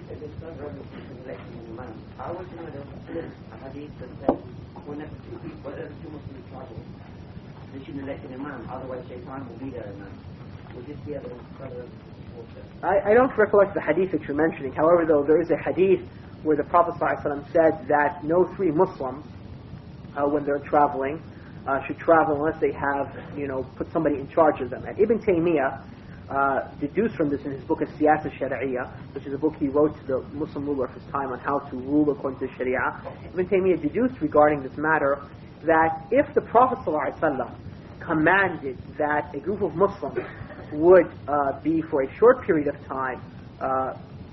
said there's no reference to electing an Imam. I was going to a hadith that says whenever two Muslims travel, they shouldn't elect an Imam, otherwise Shaitan will be their Imam. Would this be evidence further? I don't recollect the hadith that you're mentioning. However, though, there is a hadith where the Prophet ﷺ said that no three Muslims, when they're traveling, should travel unless they have, put somebody in charge of them. And Ibn Taymiyyah deduced from this in his book of Siyasa Shari'iyah, which is a book he wrote to the Muslim ruler of his time on how to rule according to Sharia. Ibn Taymiyyah deduced regarding this matter that if the Prophet ﷺ commanded that a group of Muslims would be for a short period of time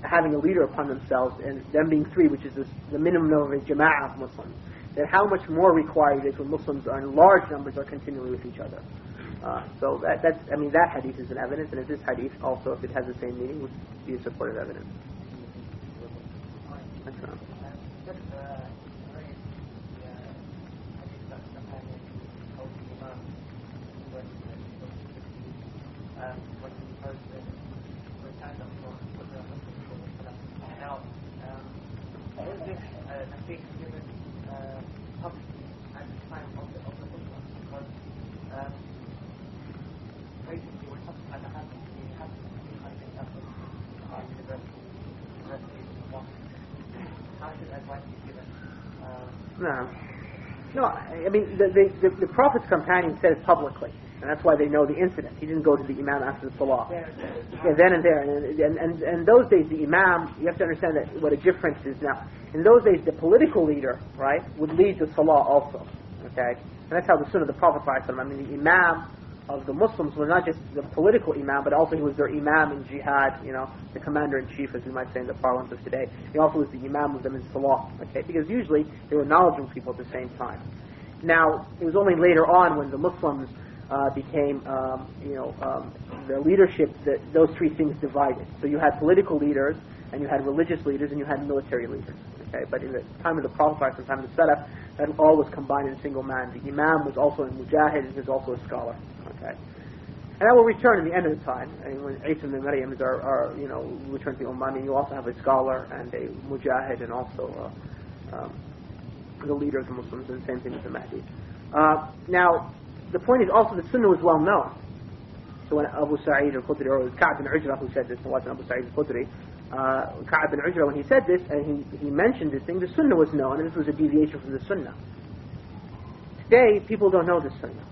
having a leader upon themselves, and them being three, which is the minimum of a jama'ah of Muslims, then how much more required it is when Muslims are in large numbers are continually with each other. So that hadith is an evidence, and if this hadith also, if it has the same meaning, would be a supportive evidence. No, I mean the Prophet's companion said it publicly. And that's why they know the incident. He didn't go to the imam after the salah. Yeah, then and there. And those days, the imam, you have to understand that what a difference is now. In those days, the political leader, right, would lead the salah also. Okay? And that's how the sunnah of the Prophet, I mean, the imam of the Muslims was not just the political imam, but also he was their imam in jihad, the commander-in-chief, as we might say in the parlance of today. He also was the imam of them in salah. Okay? Because usually, they were knowledgeable people at the same time. Now, it was only later on when the Muslims became, the leadership, that those three things divided. So you had political leaders, and you had religious leaders, and you had military leaders. Okay, but in the time of the Prophet, the time of the Salaf, that all was combined in a single man. The Imam was also a mujahid, and he was also a scholar. Okay, and that will return in the end of the time. I mean, when Isa and Maryam are return to the Ummah, you also have a scholar and a mujahid, and also the leader of the Muslims, and the same thing with the Mahdi. Now, the point is also the Sunnah was well known. So when Abu Sa'id al-Khudri, or Ka'b bin Ujra who said this, it wasn't Abu Sa'id al-Khudri, Ka'b bin Ujra, when he said this, and he mentioned this thing, the Sunnah was known, and this was a deviation from the Sunnah. Today, people don't know the Sunnah.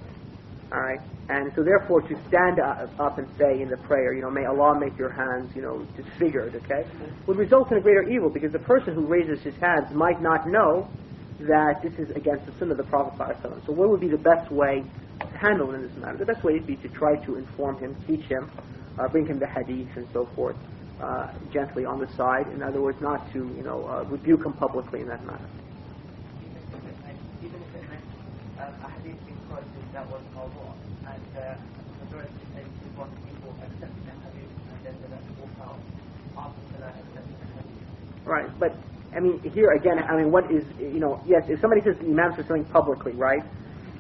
Alright? And so therefore, to stand up and say in the prayer, may Allah make your hands, disfigured, okay, would result in a greater evil, because the person who raises his hands might not know that this is against the Sunnah of the Prophet ﷺ. So what would be the best way to handle in this matter? The best way would be to try to inform him, teach him, bring him the hadith and so forth, gently on the side. In other words, not to, rebuke him publicly in that matter. Even if it meant a hadith being quoted that was mawdu', and the majority say one people accepting that hadith, and then they let walk out after that accepting the hadith. Right, but I mean, here again, what is, yes, if somebody says the Imam says something publicly, right,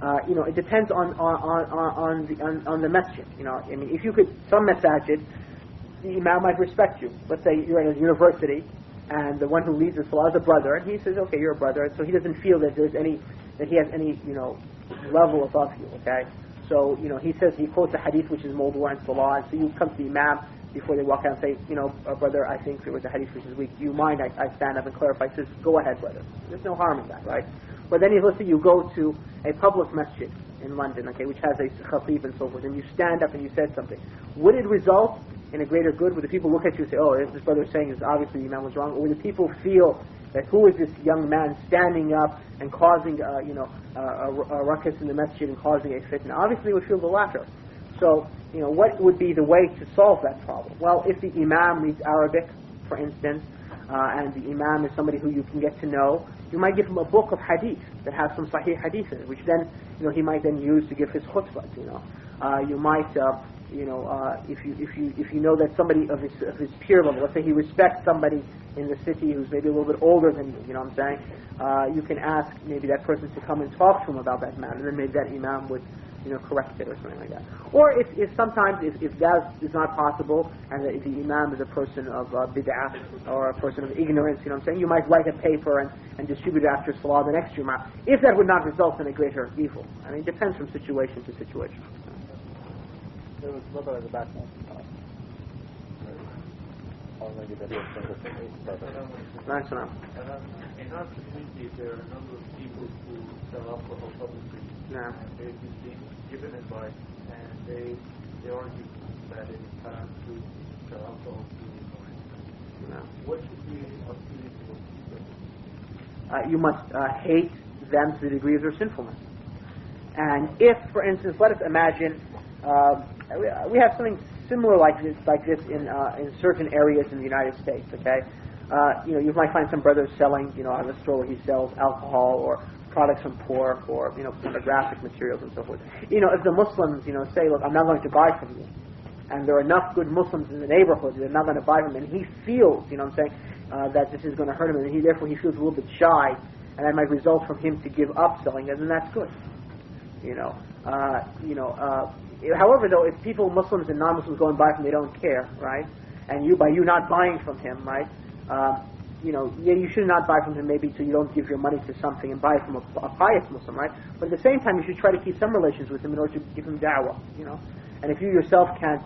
it depends on the masjid, if you could, some masajid, the Imam might respect you. Let's say you're in a university, and the one who leads the salah is a brother, and he says, okay, you're a brother, so he doesn't feel that he has any, level above you, okay? So, he says, he quotes a hadith which is mawdu' and salah, and so you come to the Imam before they walk out and say, brother, I think there was a hadith which is weak. Do you mind? I stand up and clarify. He says, go ahead, brother. There's no harm in that, right? But then let's say you go to a public masjid in London, okay, which has a khatib and so forth, and you stand up and you said something. Would it result in a greater good? Would the people look at you and say, oh, this brother is saying is obviously the Imam was wrong? Or would the people feel that who is this young man standing up and causing, a ruckus in the masjid and causing a fitna? Obviously, they would feel the latter. So, what would be the way to solve that problem? Well, if the Imam reads Arabic, for instance, and the Imam is somebody who you can get to know, you might give him a book of hadith that has some sahih hadith in it, which then, he might then use to give his khutbah. You might, if you know that somebody of his peer level, let's say he respects somebody in the city who's maybe a little bit older than you, you know what I'm saying? You can ask maybe that person to come and talk to him about that matter, and then maybe that Imam would correct it or something like that. Or if sometimes if that is not possible, and the Imam is a person of bid'ah or a person of ignorance, you might write a paper and distribute it after Salah the next Jum'ah, if that would not result in a greater evil. It depends from situation to situation. There was a brother in the back. Nice enough. In our community, there are a number of people who sell alcohol publicly. Yeah. And they've been given advice, and they argue that it is haram to sell alcohol to minors. No. What should be our feeling towards these people? You must hate them to the degree of their sinfulness. And if, for instance, let us imagine we have something similar like this in certain areas in the United States. Okay, you might find some brothers selling, out of a store where he sells alcohol or products from pork or pornographic materials and so forth. If the Muslims say, look, I'm not going to buy from you, and there are enough good Muslims in the neighborhood that are not going to buy from him, and he feels, that this is going to hurt him, and therefore he feels a little bit shy, and that might result from him to give up selling it, then that's good. However, though, if people, Muslims and non-Muslims, go and buy from him, they don't care, right? And by you not buying from him, right? You should not buy from him maybe so you don't give your money to something and buy from a pious Muslim, right? But at the same time, you should try to keep some relations with him in order to give him da'wah, And if you yourself can't,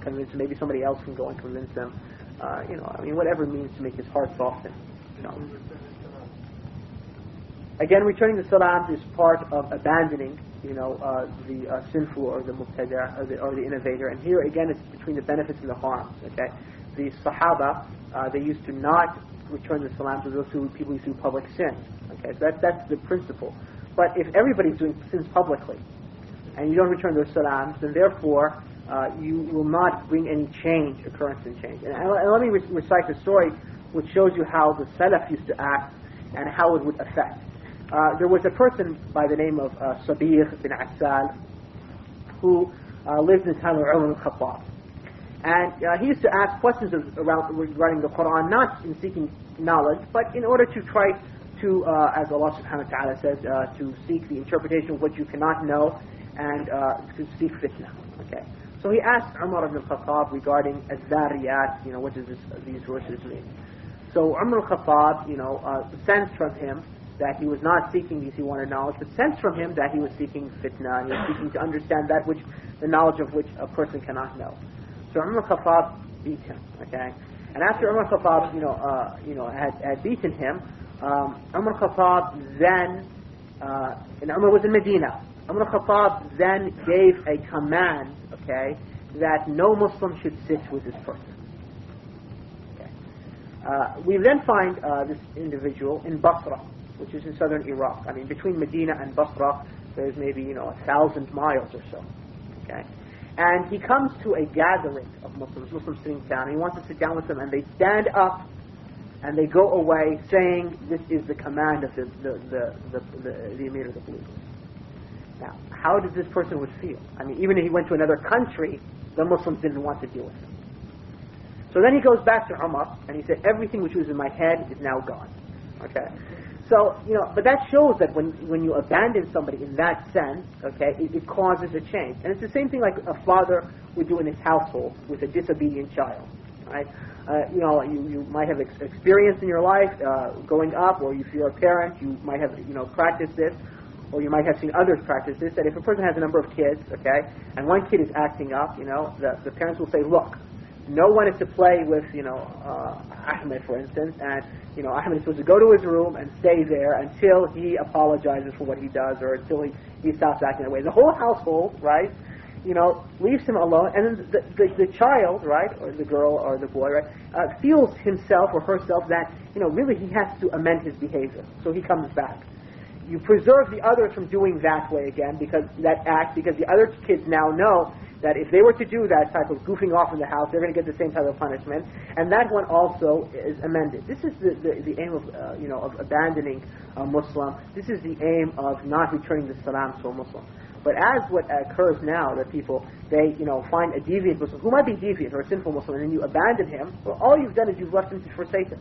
convince him, maybe somebody else can go and convince him, whatever it means to make his heart soften, Again, returning the salam is part of abandoning the sinful or the mubtada or the innovator. And here again, it's between the benefits and the harms. Okay, the Sahaba they used to not return the salam to those people who do public sins. Okay, so that's the principle. But if everybody's doing sins publicly, and you don't return those salams, then therefore you will not bring any occurrence in change. And let me recite a story which shows you how the Salaf used to act and how it would affect. There was a person by the name of Sabir bin Assal who lived in the time of Umar al-Khattab. And he used to ask questions regarding the Qur'an, not in seeking knowledge, but in order to try to, as Allah subhanahu wa ta'ala says, to seek the interpretation of what you cannot know and to seek fitna. Okay. So he asked Umar ibn al-Khattab regarding az-zariyat, what does these verses mean? So Umar al-Khattab, sensed from him that he was not seeking these, he wanted knowledge, but sensed from him that he was seeking fitna, and he was seeking to understand that which, the knowledge of which a person cannot know. So Umar al-Khattab beat him, okay? And after Umar al-Khattab, had beaten him, Umar al-Khattab then, and Umar was in Medina, Umar al-Khattab then gave a command, okay, that no Muslim should sit with this person. We then find this individual in Basra, which is in southern Iraq. I mean, between Medina and Basra, there's maybe 1,000 miles or so. Okay, and he comes to a gathering of Muslims sitting down. And he wants to sit down with them, and they stand up and they go away saying, "This is the command of the Emir of the Believers." Now, how does this person would feel? I mean, even if he went to another country, the Muslims didn't want to deal with him. So then he goes back to Umar, and he said, everything which was in my head is now gone. Okay? So, but that shows that when you abandon somebody in that sense, okay, it causes a change. And it's the same thing like a father would do in his household with a disobedient child. Right? You might have experienced in your life growing up, or if you're a parent, you might have, practiced this, or you might have seen others practice this, that if a person has a number of kids, okay, and one kid is acting up, the parents will say, look, no one is to play with, Ahmed, for instance, and, Ahmed is supposed to go to his room and stay there until he apologizes for what he does, or until he stops acting that way. The whole household, right, leaves him alone, and then the child, right, or the girl or the boy, right, feels himself or herself that, really he has to amend his behavior, so he comes back. You preserve the others from doing that way again, because the other kids now know that if they were to do that type of goofing off in the house, they're going to get the same type of punishment, and that one also is amended. This is the aim of of abandoning a Muslim. This is the aim of not returning the salam to a Muslim. But as what occurs now, that people they find a deviant Muslim who might be deviant or a sinful Muslim, and then you abandon him. Well, all you've done is you've left him for Satan,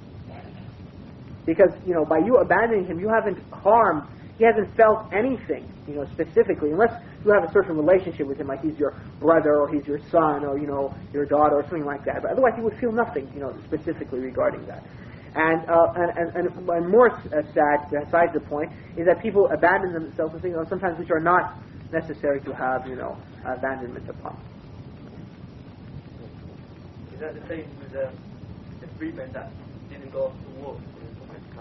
because by you abandoning him, you haven't harmed. He hasn't felt anything, specifically, unless you have a certain relationship with him, like he's your brother or he's your son or your daughter or something like that. But otherwise, he would feel nothing, specifically regarding that. And more sad, besides the point, is that people abandon themselves to things sometimes which are not necessary to have, abandonment upon. Is that the same with the three men that didn't go off to war?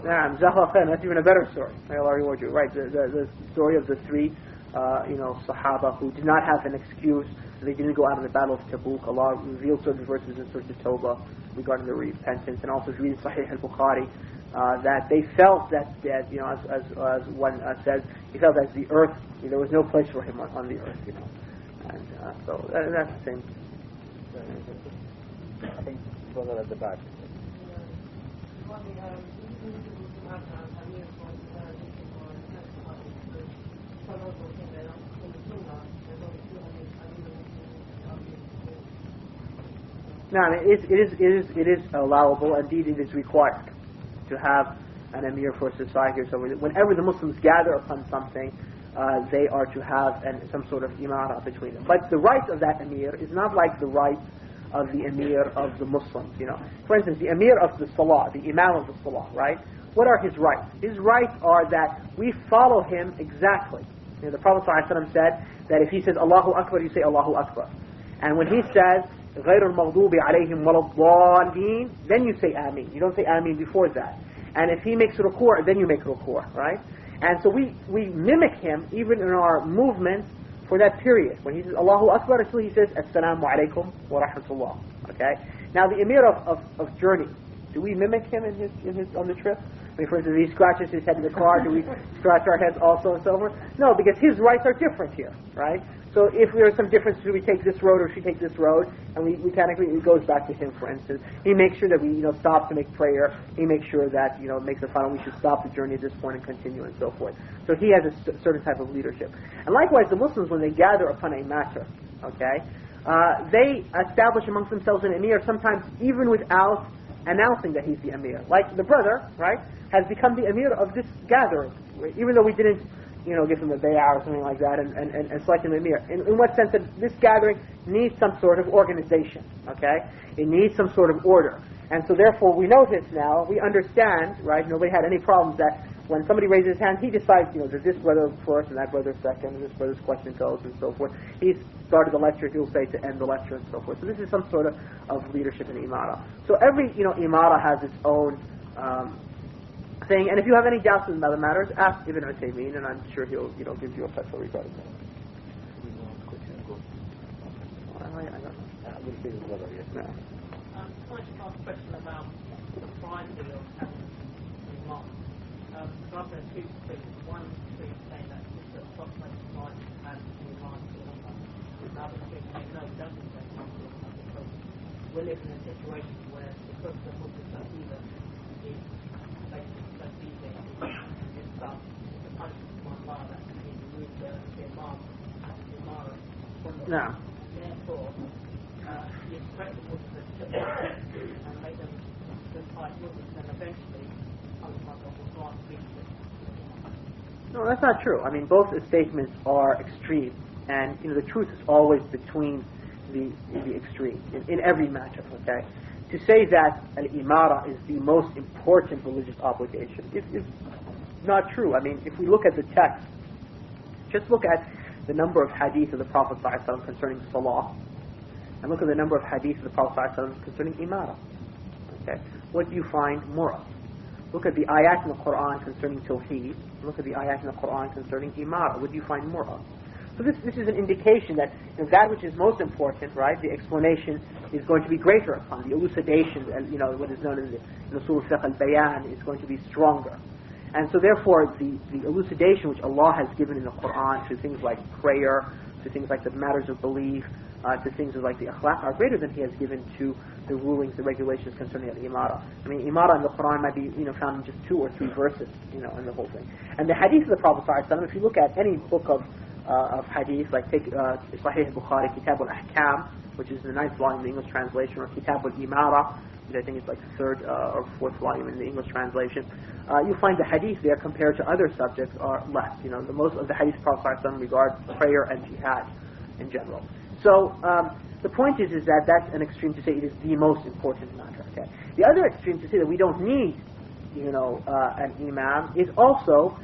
That's even a better story. Allah reward you. Right, the story of the three, Sahaba who did not have an excuse. They didn't go out of the battle of Tabuk. Allah revealed certain verses in Surah Tawbah regarding their repentance, and also reading Sahih al-Bukhari, that they felt that as one says, he felt as the earth, there was no place for him on the earth, and so that's the same. I think brother at the back. No, it is allowable. Indeed, it is required to have an emir for society. So whenever the Muslims gather upon something, they are to have some sort of imara between them. But the right of that emir is not like the right of the emir of the Muslims. For instance, the emir of the salah, the imam of the salah, right? What are his rights? His rights are that we follow him exactly. The Prophet ﷺ said that if he says Allahu Akbar, you say Allahu Akbar. And when he says غَيْرُ الْمَغْضُوبِ عَلَيْهِمْ وَلَا الضَّالِّينَ, then you say Ameen. You don't say Ameen before that. And if he makes ruku', then you make ruku', right? And so we mimic him even in our movements for that period. When he says Allahu Akbar, until he says Assalamu alaikum wa rahmatullah. Okay? Now the Emir of journey, do we mimic him in his on the trip? I mean, for instance, if he scratches his head in the car, do we scratch our heads also and so forth? No, because his rights are different here, right? So if there is some difference, do we take this road or should we take this road? And we kind of agree, it goes back to him, for instance. He makes sure that we, stop to make prayer. He makes sure that, makes the final, we should stop the journey at this point and continue and so forth. So he has a certain type of leadership. And likewise, the Muslims, when they gather upon a matter, okay, they establish amongst themselves an emir, sometimes even without announcing that he's the emir. Like the brother, right, has become the emir of this gathering, even though we didn't, give him a bay'ah or something like that and select him emir. In what sense that this gathering needs some sort of organization, okay? It needs some sort of order. And so therefore we know this now, we understand, right, nobody had any problems that when somebody raises his hand, he decides, does this brother first and that brother second, and this brother's question goes and so forth. He's started the lecture, he'll say to end the lecture and so forth. So this is some sort of leadership in Imara. So every, Imara has its own thing, and if you have any doubts about the matters, ask Ibn at-Tamimi, and I'm sure he'll, give you a fatwa regarding that. I don't know. We'll see the brother, yes. No. Can I just ask a question about the priority of having Imam? So I've got two things. One thing saying that it's a approximate price and Imam to Allah. The other thing saying no, it doesn't say Imam to Allah because we're living in a situation where the Prophet of Muslims either is basically perceiving it's the punishment from Allah that he removed the Imam and the Imara from the No. Therefore, you expect the Muslims to and make them good-type Muslims, and eventually Allah will grant leadership. No, that's not true. I mean, both statements are extreme, and the truth is always between the extremes in every matter. Okay, to say that al-imara is the most important religious obligation is not true. I mean, if we look at the text, just look at the number of hadith of the Prophet ﷺ concerning salah, and look at the number of hadith of the Prophet ﷺ concerning imara. Okay, what do you find more of? Look at the ayat in the Qur'an concerning tawheed. Look at the ayat in the Qur'an concerning imara. What do you find more of? So this is an indication that that which is most important, right, the explanation is going to be greater upon. The elucidation, and what is known as the usul fiqh al-bayan is going to be stronger. And so therefore the elucidation which Allah has given in the Qur'an to things like prayer, to things like the matters of belief, to things like the akhlaq are greater than He has given to the rulings, the regulations concerning al-imara. I mean, imara in the Qur'an might be found in just 2 or 3 verses, in the whole thing. And the hadith of the Prophet ﷺ, if you look at any book of hadith, like take Sahih Bukhari, Kitab al-Ahkam, which is the 9th volume in the English translation, or Kitab al-Imara, which I think is like the 3rd or 4th volume in the English translation, you find the hadith there compared to other subjects are less. The most of the hadith of the Prophet ﷺ regard prayer and jihad in general. So the point is that that's an extreme to say it is the most important matter. Okay. The other extreme to say that we don't need, an imam is also,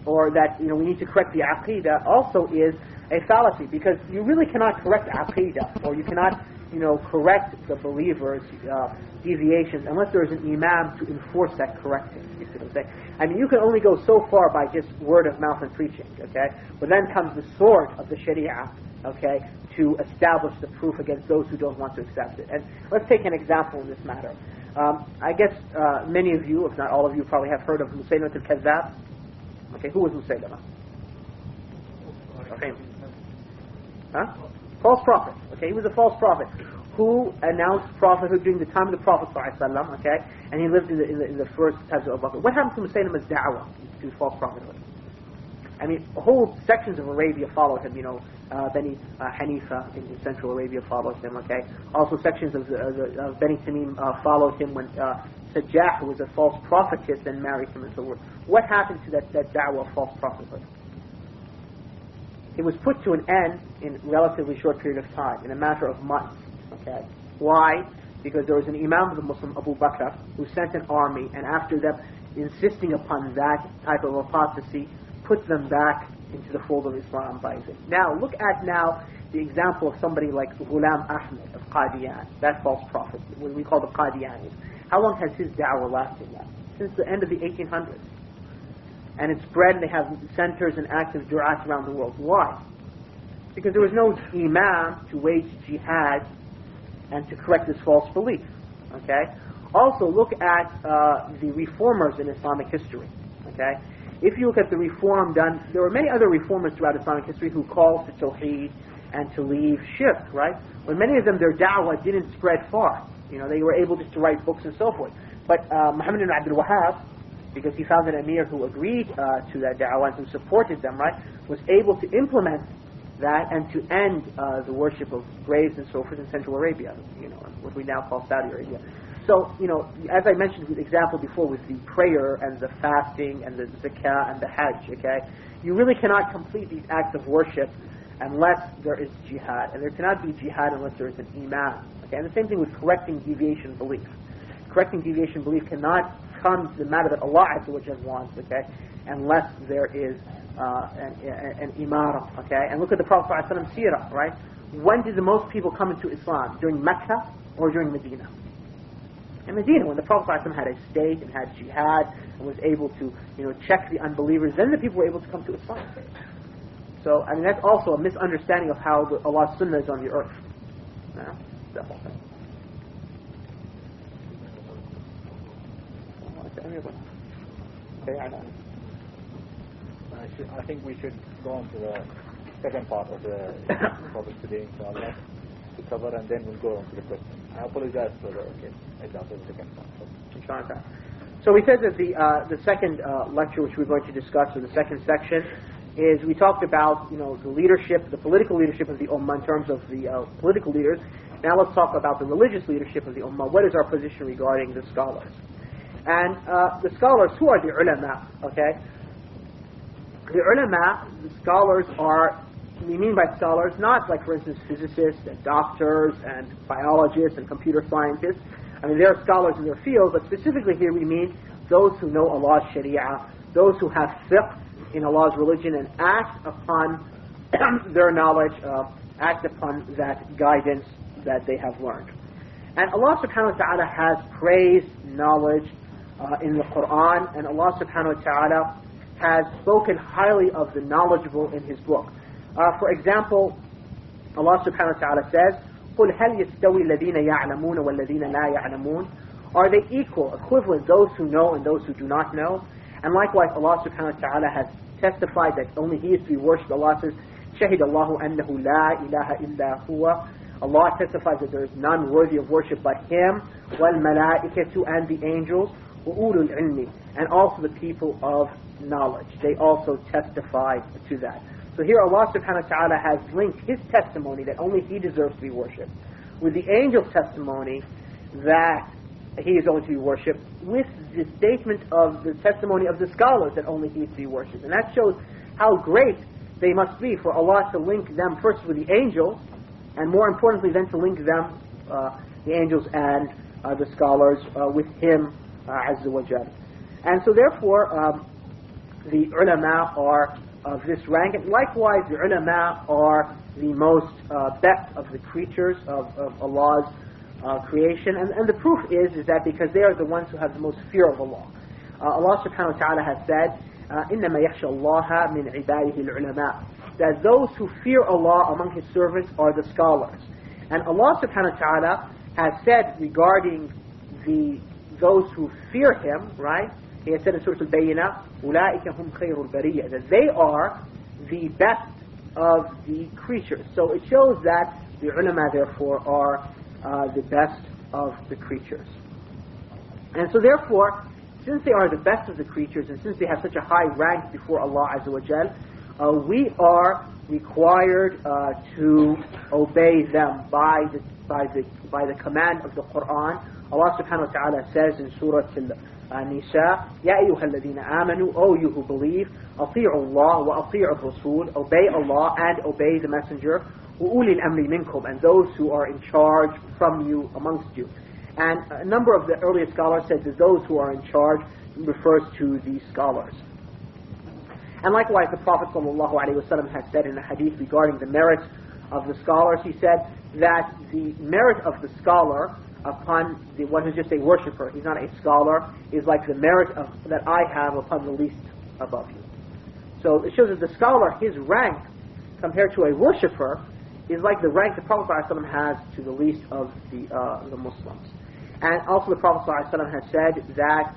or that we need to correct the aqidah also is a fallacy, because you really cannot correct aqidah, or you cannot, correct the believer's deviations unless there is an imam to enforce that correcting. You see what I'm saying? I mean, you can only go so far by just word of mouth and preaching. Okay, but then comes the sword of the Sharia. Okay, to establish the proof against those who don't want to accept it. And let's take an example in this matter. I guess many of you, if not all of you, probably have heard of Musaylimah al-Kazzab. Okay, who was Musaylimah? Okay. Huh? False prophet. Okay, he was a false prophet who announced prophethood during the time of the Prophet ﷺ. Okay, and he lived in the first times of Abu Bakr. What happened to Musaylimah's da'wah to false prophethood? I mean, whole sections of Arabia followed him. Bani Hanifa in Central Arabia followed him. Okay, also sections of Bani Tamim followed him when Sajjah, who was a false prophetess, then married him and so forth. What happened to that da'wah of false prophethood? It was put to an end in a relatively short period of time, in a matter of months. Okay, why? Because there was an Imam of the Muslim, Abu Bakr, who sent an army, and after them insisting upon that type of apostasy, put them back into the fold of Islam by it. Now, look at the example of somebody like Ghulam Ahmed of Qadian, that false prophet, what we call the Qadianis. How long has his da'wah lasted now? Since the end of the 1800s. and it spread, and they have centers and active du'at around the world. Why? Because there was no imam to wage jihad and to correct this false belief. Okay? Also, look at the reformers in Islamic history. Okay? If you look at the reform done, there were many other reformers throughout Islamic history who called to tawheed and to leave shirk, right? But many of them, their da'wah didn't spread far. You know, they were able just to write books and so forth. But Muhammad ibn Abdul Wahhab, because he found an emir who agreed to that da'wah and who supported them, right, was able to implement that and to end the worship of graves and so forth in Central Arabia, you know, what we now call Saudi Arabia. So, you know, as I mentioned with the example before with the prayer and the fasting and the zakah and the hajj, okay, you really cannot complete these acts of worship unless there is jihad. And there cannot be jihad unless there is an imam. Okay? And the same thing with correcting deviation belief. Correcting deviation belief cannot come to the matter that Allah Azza wa Jalla wants, okay, unless there is an imara, okay? And look at the Prophet ﷺ seerah, right? When did the most people come into Islam? During Mecca or during Medina? In Medina, when the Prophet ﷺ had a state and had jihad and was able to, you know, check the unbelievers, then the people were able to come to Islam. So, I mean, that's also a misunderstanding of how Allah's sunnah is on the earth. Yeah? That's the whole thing. Okay, I think we should go on to the second part of the topic today, inshallah, to cover, and then we'll go on to the question. I apologize for the second part. So we said that the second lecture which we're going to discuss, or the second section, is we talked about, you know, the leadership, the political leadership of the Ummah in terms of the political leaders. Now let's talk about the religious leadership of the Ummah. What is our position regarding the scholars? And the scholars, who are the ulama? Okay, the ulama, the scholars are, we mean by scholars not like, for instance, physicists and doctors and biologists and computer scientists. I mean, they're scholars in their field, but specifically here we mean those who know Allah's sharia, those who have fiqh in Allah's religion and act upon their knowledge, act upon that guidance that they have learned. And Allah subhanahu wa ta'ala has praised knowledge in the Qur'an, and Allah subhanahu wa ta'ala has spoken highly of the knowledgeable in His book. For example, Allah subhanahu wa ta'ala says, قُلْ هَلْ يَسْتَوِي الَّذِينَ يَعْلَمُونَ وَالَّذِينَ لَا يَعْلَمُونَ? Are they equal, equivalent, those who know and those who do not know? And likewise, Allah subhanahu wa ta'ala has testified that only He is to be worshipped. Allah says, شَهِدَ اللَّهُ أَنَّهُ لَا إِلَهَ إِلَّا هُوَ. Allah testifies that there is none worthy of worship but Him, وَالْمَلَائِكَةُ, and the angels, وَأُولُو الْعِلْمِ, and also the people of knowledge. They also testify to that. So here Allah subhanahu wa ta'ala has linked His testimony that only He deserves to be worshipped with the angel's testimony that He is only to be worshipped, with the statement of the testimony of the scholars that only He is to be worshipped. And that shows how great they must be for Allah to link them first with the angels, and more importantly then to link them, the angels and the scholars, with Him Azza wa Jal. And so therefore the ulama are of this rank, and likewise the ulama are the most best of the creatures of Allah's creation. And the proof is that because they are the ones who have the most fear of Allah. Allah subhanahu wa ta'ala has said, إِنَّمَا يَخْشَى اللَّهَ مِنْ عِبَادِهِ الْعُلَمَاءِ, that those who fear Allah among His servants are the scholars. And Allah subhanahu wa ta'ala has said regarding those who fear Him, right? He has said in Surah Al-Bayyinah, أُولَٰئِكَ هُمْ خَيْرُ الْبَرِيَّةِ, that they are the best of the creatures. So it shows that the ulama therefore are the best of the creatures. And so therefore, since they are the best of the creatures, and since they have such a high rank before Allah Azza wa Jal, we are required to obey them by the command of the Qur'an. Allah subhanahu wa ta'ala says in Surah Al-Nisa, Ya ayyuha alladhina amanu, O you who believe, أطيعوا الله وأطيعوا الرسول, obey Allah and obey the Messenger, وأولي الأمر منكم, and those who are in charge from you, amongst you. And a number of the earliest scholars said that those who are in charge refers to the scholars. And likewise, the Prophet ﷺ has said in a hadith regarding the merits of the scholars, he said that the merit of the scholar upon the one who's just a worshipper, he's not a scholar, is like the merit that I have upon the least above you. So it shows that the scholar, his rank compared to a worshipper, is like the rank the Prophet ﷺ has to the least of the Muslims. And also the Prophet ﷺ has said that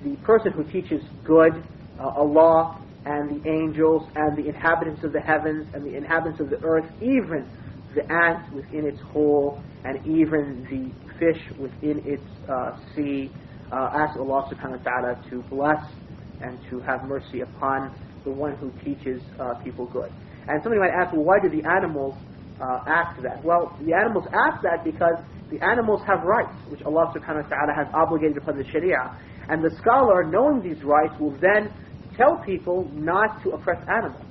the person who teaches good, Allah and the angels and the inhabitants of the heavens and the inhabitants of the earth, even the ant within its hole and even the fish within its sea, ask Allah subhanahu wa ta'ala to bless and to have mercy upon the one who teaches people good. And somebody might ask, well, why do the animals ask that? Well, the animals ask that because the animals have rights, which Allah subhanahu wa ta'ala has obligated upon the Sharia. And the scholar, knowing these rights, will then tell people not to oppress animals.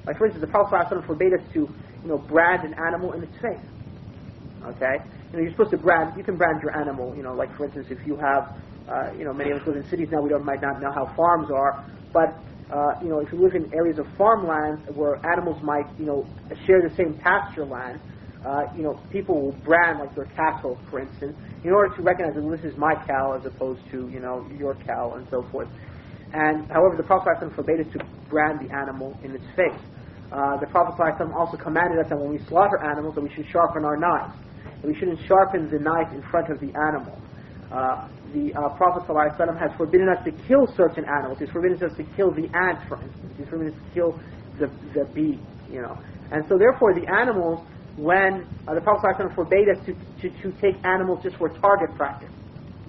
Like, for instance, the Prophet ﷺ forbade us to, brand an animal in its face. Okay? You're supposed to brand, you can brand your animal, like, for instance, if you have, many of us live in cities now, might not know how farms are, but, if you live in areas of farmland where animals might, share the same pasture land, people will brand, like, their cattle, for instance, in order to recognize that this is my cow as opposed to, your cow and so forth. And however, the Prophet ﷺ forbade us to brand the animal in its face. The Prophet ﷺ also commanded us that when we slaughter animals, that we should sharpen our knives. That we shouldn't sharpen the knife in front of the animal. The Prophet ﷺ has forbidden us to kill certain animals. He's forbidden us to kill the ant, for instance. He's forbidden us to kill the bee. And so therefore, the animals, when the Prophet ﷺ forbade us to take animals just for target practice,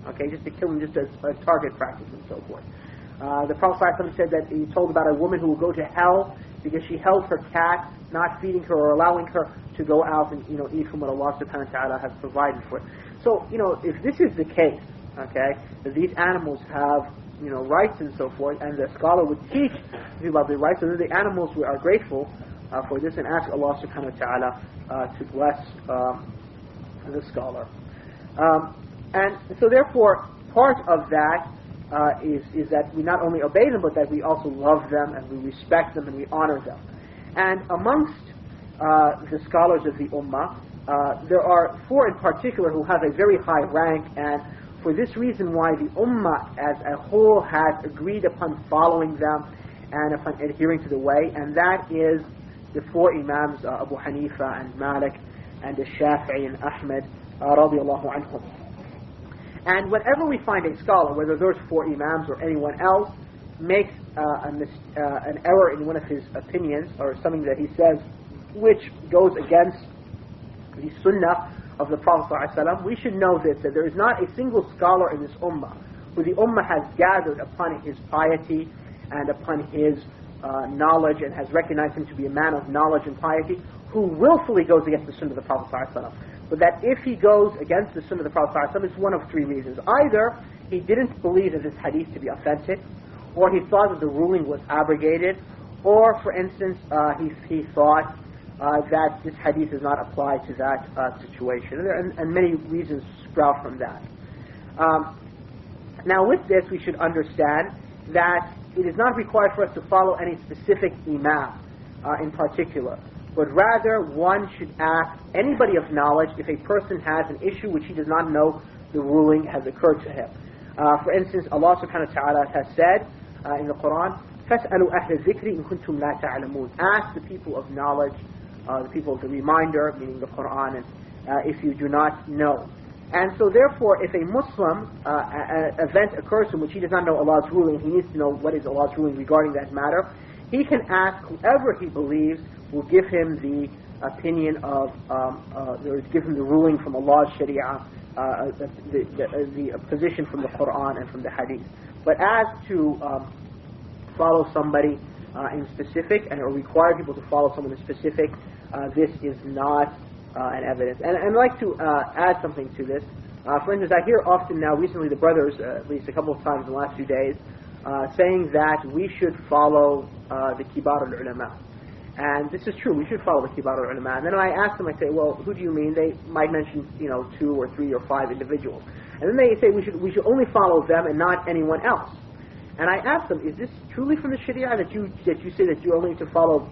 okay, just to kill them just as target practice and so forth. The Prophet ﷺ said that he told about a woman who will go to hell because she held her cat, not feeding her or allowing her to go out and eat from what Allah subhanahu wa ta'ala has provided for it. So if this is the case, okay, that these animals have rights and so forth, and the scholar would teach people about the rights, so that the animals are grateful for this and ask Allah subhanahu wa ta'ala to bless the scholar. And so therefore, part of that is that we not only obey them, but that we also love them and we respect them and we honor them. And amongst the scholars of the Ummah, there are four in particular who have a very high rank, and for this reason why the Ummah as a whole has agreed upon following them and upon adhering to the way, and that is the four Imams, Abu Hanifa and Malik and the Shafi'i and Ahmed radiallahu anhum. And whenever we find a scholar, whether those four Imams or anyone else, makes an error in one of his opinions or something that he says which goes against the Sunnah of the Prophet ﷺ, we should know this, that there is not a single scholar in this Ummah who the Ummah has gathered upon his piety and upon his knowledge and has recognized him to be a man of knowledge and piety, who willfully goes against the Sunnah of the Prophet ﷺ. But that if he goes against the Sunnah of the Prophet ﷺ, it's one of three reasons. Either he didn't believe that this hadith to be authentic, or he thought that the ruling was abrogated, or, for instance, he thought that this hadith does not apply to that situation. And many reasons sprout from that. Now with this, we should understand that it is not required for us to follow any specific imam in particular, but rather one should ask anybody of knowledge if a person has an issue which he does not know the ruling has occurred to him. For instance, Allah subhanahu wa ta'ala has said in the Qur'an, فَاسْأَلُوا أَهْلَ الذِّكْرِ إِن كُنْتُمْ لَا تَعْلَمُونَ. Ask the people of knowledge, the people of the reminder, meaning the Qur'an, and, if you do not know. And so therefore, if a Muslim event occurs in which he does not know Allah's ruling, he needs to know what is Allah's ruling regarding that matter, he can ask whoever he believes will give him the opinion of, give him the ruling from Allah's Sharia, the position from the Qur'an and from the Hadith. But as to follow somebody in specific, and or require people to follow someone in specific, this is not an evidence. And I'd like to add something to this. For instance, I hear often now, recently the brothers, at least a couple of times in the last few days, saying that we should follow the Kibar al-Ulama. And this is true, we should follow the Kibar al-Ulama. And then I ask them, I say, well, who do you mean? They might mention, 2 or 3 or 5 individuals. And then they say we should only follow them and not anyone else. And I ask them, is this truly from the Sharia that you say that you only need to follow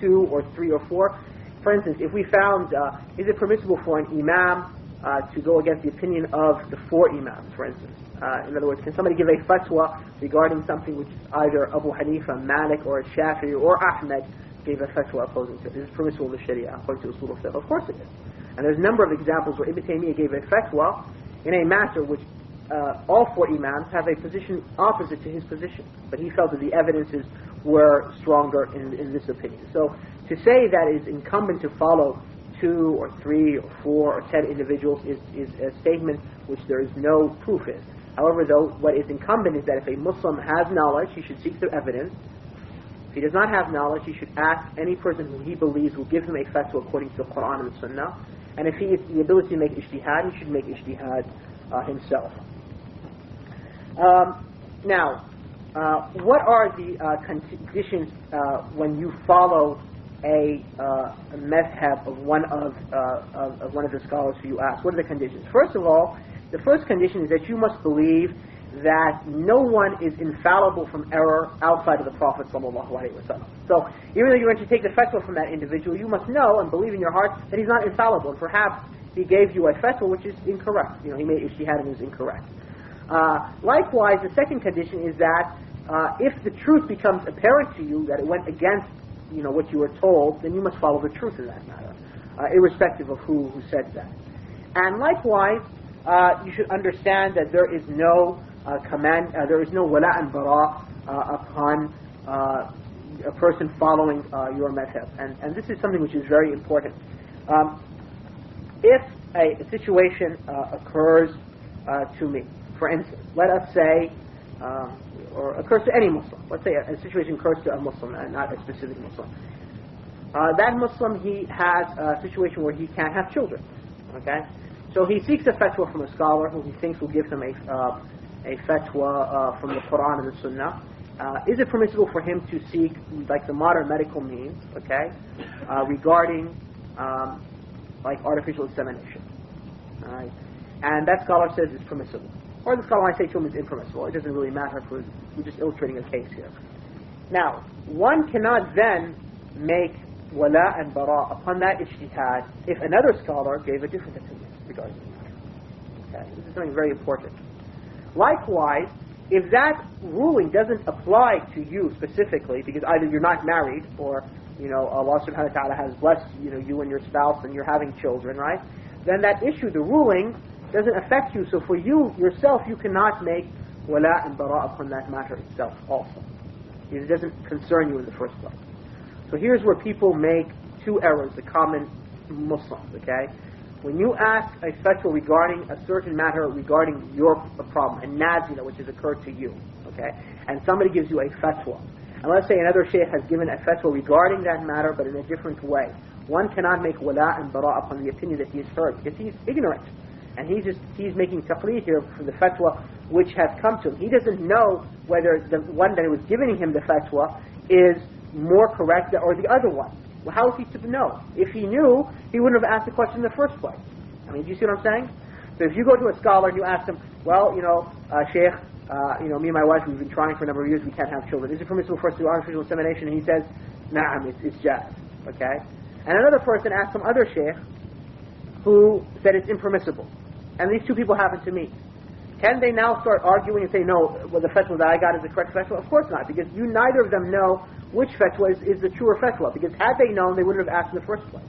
2 or 3 or 4? For instance, if we found, is it permissible for an imam to go against the opinion of the 4 imams, for instance. In other words, can somebody give a fatwa regarding something which either Abu Hanifa, Malik, or Shafi'i, or Ahmed gave a fatwa opposing to? Is it permissible in the Sharia according to Usul al-Fiqh? Of course it is. And there's a number of examples where Ibn Taymiyyah gave a fatwa in a matter which all 4 imams have a position opposite to his position, but he felt that the evidences were stronger in this opinion. So to say that it is incumbent to follow 2 or 3 or 4 or 10 individuals is a statement which there is no proof in. However, though, what is incumbent is that if a Muslim has knowledge, he should seek the evidence. If he does not have knowledge, he should ask any person who he believes will give him a fatwa according to the Qur'an and the Sunnah. And if he has the ability to make ijtihad, he should make ijtihad himself. Now, what are the conditions when you follow a madhab of one of the scholars who you ask? What are the conditions? First of all, the first condition is that you must believe that no one is infallible from error outside of the Prophet ﷺ. So even though you're going to take the fatwa from that individual, you must know and believe in your heart that he's not infallible. And perhaps he gave you a fatwa which is incorrect. He made ijtihad and it was incorrect. Likewise, the second condition is that if the truth becomes apparent to you that it went against what you were told, then you must follow the truth in that matter, irrespective of who said that. And likewise, you should understand that there is no there is no wala and bara upon a person following your madhab. And this is something which is very important. If a situation occurs to me, for instance, let us say, or occurs to any Muslim. Let's say a situation occurs to a Muslim, and not a specific Muslim. That Muslim, he has a situation where he can't have children. Okay, so he seeks a fatwa from a scholar who he thinks will give him a fatwa from the Qur'an and the Sunnah. Is it permissible for him to seek, like the modern medical means, okay, regarding like artificial insemination? All right, and that scholar says it's permissible. Or the scholar might say to him it's impermissible. It doesn't really matter. We're just illustrating a case here. Now, one cannot then make wala and bara upon that ijtihad if another scholar gave a different opinion regarding the matter. Okay, this is something very important. Likewise, if that ruling doesn't apply to you specifically, because either you're not married or Allah subhanahu wa ta'ala has blessed you and your spouse and you're having children, right? Then that issue, the ruling, doesn't affect you. So for you yourself, you cannot make wala and bara upon that matter itself also. It doesn't concern you in the first place. So here's where people make 2 errors, the common Muslims, okay? When you ask a fatwa regarding a certain matter regarding your problem, a nazila which has occurred to you, okay? And somebody gives you a fatwa. And let's say another shaykh has given a fatwa regarding that matter but in a different way. One cannot make wala and bara upon the opinion that he has heard because he's ignorant. And he's making taqleed here for the fatwa which has come to him. He doesn't know whether the one that was giving him the fatwa is more correct or the other one. Well, how is he to know? If he knew, he wouldn't have asked the question in the first place. I mean, do you see what I'm saying? So if you go to a scholar and you ask him, well, Sheikh, me and my wife, we've been trying for a number of years, we can't have children. Is it permissible for us to do artificial insemination? And he says, na'am, it's jaiz. Okay? And another person asked some other sheikh who said it's impermissible. And these 2 people happen to meet. Can they now start arguing and say, no, well, the fatwa that I got is the correct fatwa? Of course not, because neither of them know which fatwa is the truer fatwa, because had they known, they wouldn't have asked in the first place.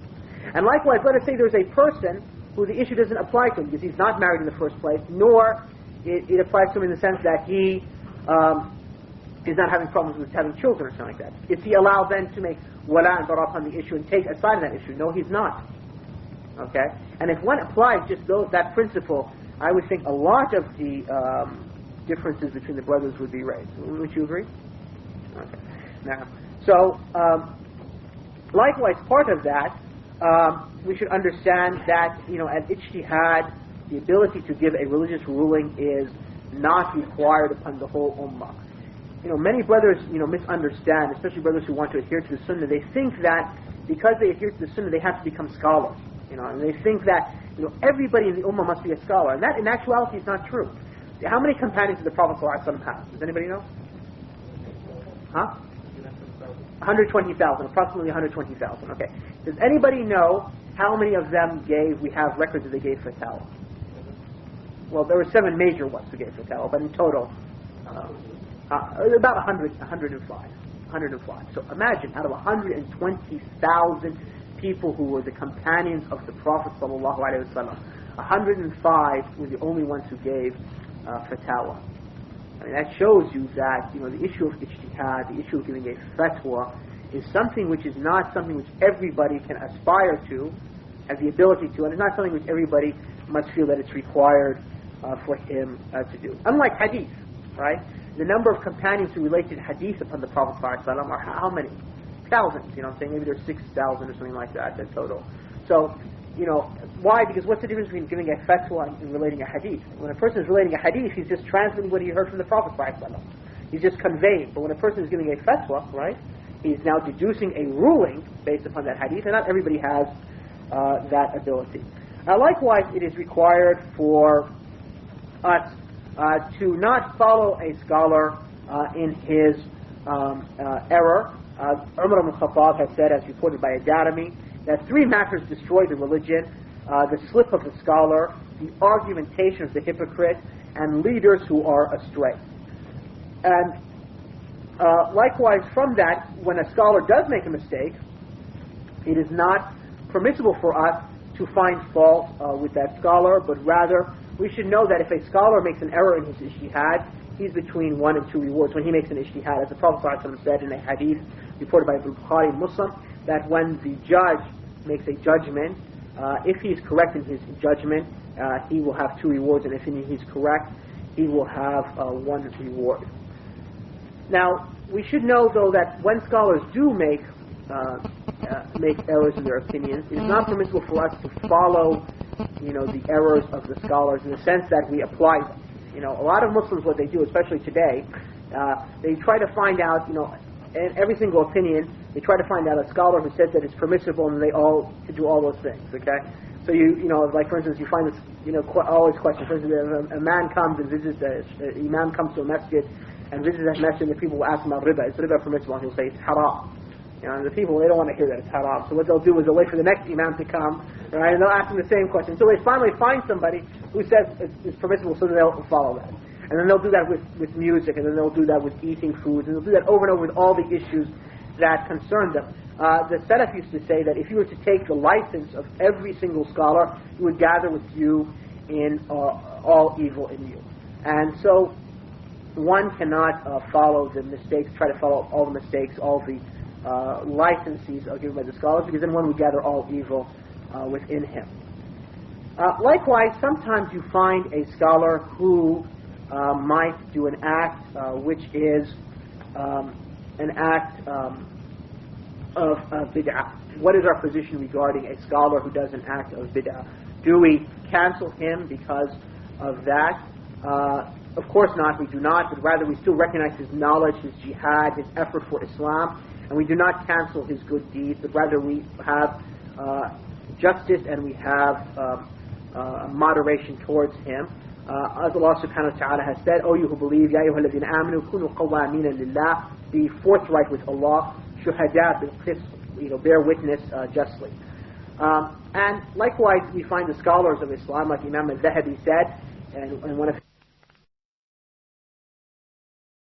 And likewise, let us say there's a person who the issue doesn't apply to him, because he's not married in the first place, nor it applies to him in the sense that he is not having problems with having children or something like that. Is he allowed then to make wala and bara on the issue and take a side of that issue? No, he's not. Okay? And if one applies just that principle, I would think a lot of the differences between the brothers would be raised. Would you agree? Okay. Now, so likewise, part of that, we should understand that at ijtihad, the ability to give a religious ruling is not required upon the whole ummah. Many brothers misunderstand, especially brothers who want to adhere to the Sunnah. They think that because they adhere to the Sunnah, they have to become scholars. And they think that everybody in the ummah must be a scholar, and that in actuality is not true. How many companions did the Prophet ﷺ have? Does anybody know? Huh? 120,000, approximately 120,000. Okay. Does anybody know how many of them we have records that they gave fatwa? Well, there were 7 major ones who gave fatwa, but in total, about 105. So imagine, out of 120,000 people who were the companions of the Prophet sallallahu alaihi wasallam, 105 were the only ones who gave fatwa. I mean, that shows you that the issue of ijtihad, the issue of giving a fatwa, is something which is not something which everybody can aspire to, have the ability to, and it's not something which everybody must feel that it's required for him to do. Unlike hadith, right? The number of companions who related hadith upon the Prophet ﷺ are how many? Thousands, I'm saying maybe there's 6,000 or something like that in total. So, why? Because what's the difference between giving a fatwa and relating a hadith? When a person is relating a hadith, he's just transmitting what he heard from the Prophet ﷺ. He's just conveying. But when a person is giving a fatwa, right, he's now deducing a ruling based upon that hadith, and not everybody has that ability. Now, likewise, it is required for us to not follow a scholar in his error. Umar ibn Khattab has said, as reported by at-Tamimi, that 3 matters destroy the religion: the slip of the scholar, the argumentation of the hypocrite, and leaders who are astray. And likewise, from that, when a scholar does make a mistake, it is not permissible for us to find fault with that scholar, but rather we should know that if a scholar makes an error in his ijtihad, he's between 1 and 2 rewards when he makes an ijtihad. As the Prophet ﷺ said in a hadith reported by Bukhari and Muslim, that when the judge makes a judgment, if he's correct in his judgment, he will have 2 rewards, and if he's correct, he will have 1 reward. Now, we should know, though, that when scholars do make errors in their opinions, it is not permissible for us to follow, the errors of the scholars in the sense that we apply them. A lot of Muslims, what they do, especially today, they try to find out, in every single opinion, they try to find out a scholar who says that it's permissible, and they all do all those things. Okay, so like for instance, you find this, always question. For instance, a man comes and visits, an imam comes to a masjid and visits that masjid, and the people will ask him about riba. Is riba permissible? And he'll say it's haram. And the people, they don't want to hear that it's haram. So what they'll do is they'll wait for the next imam to come, right? And they'll ask him the same question. So they finally find somebody who says it's permissible, so they'll follow that. And then they'll do that with music, and then they'll do that with eating foods, and they'll do that over and over with all the issues that concern them. The Salaf used to say that if you were to take the license of every single scholar, you would gather with you in all evil in you. And so one cannot follow the mistakes, try to follow all the mistakes, all the licenses given by the scholars, because then one would gather all evil within him. Likewise, sometimes you find a scholar who might do an act which is an act of bid'ah. What is our position regarding a scholar who does an act of bid'ah? Do we cancel him because of that? Of course not, we do not, but rather we still recognize his knowledge, his jihad, his effort for Islam, and we do not cancel his good deeds, but rather we have justice and we have moderation towards him. As Allah subhanahu wa ta'ala has said, O you who believe, Ya ayyuha alladhina amanu kunu qawwamina lillah, be forthright with Allah, shuhada bil qist, bear witness justly. And likewise we find the scholars of Islam, like Imam al-Zahabi said, and one of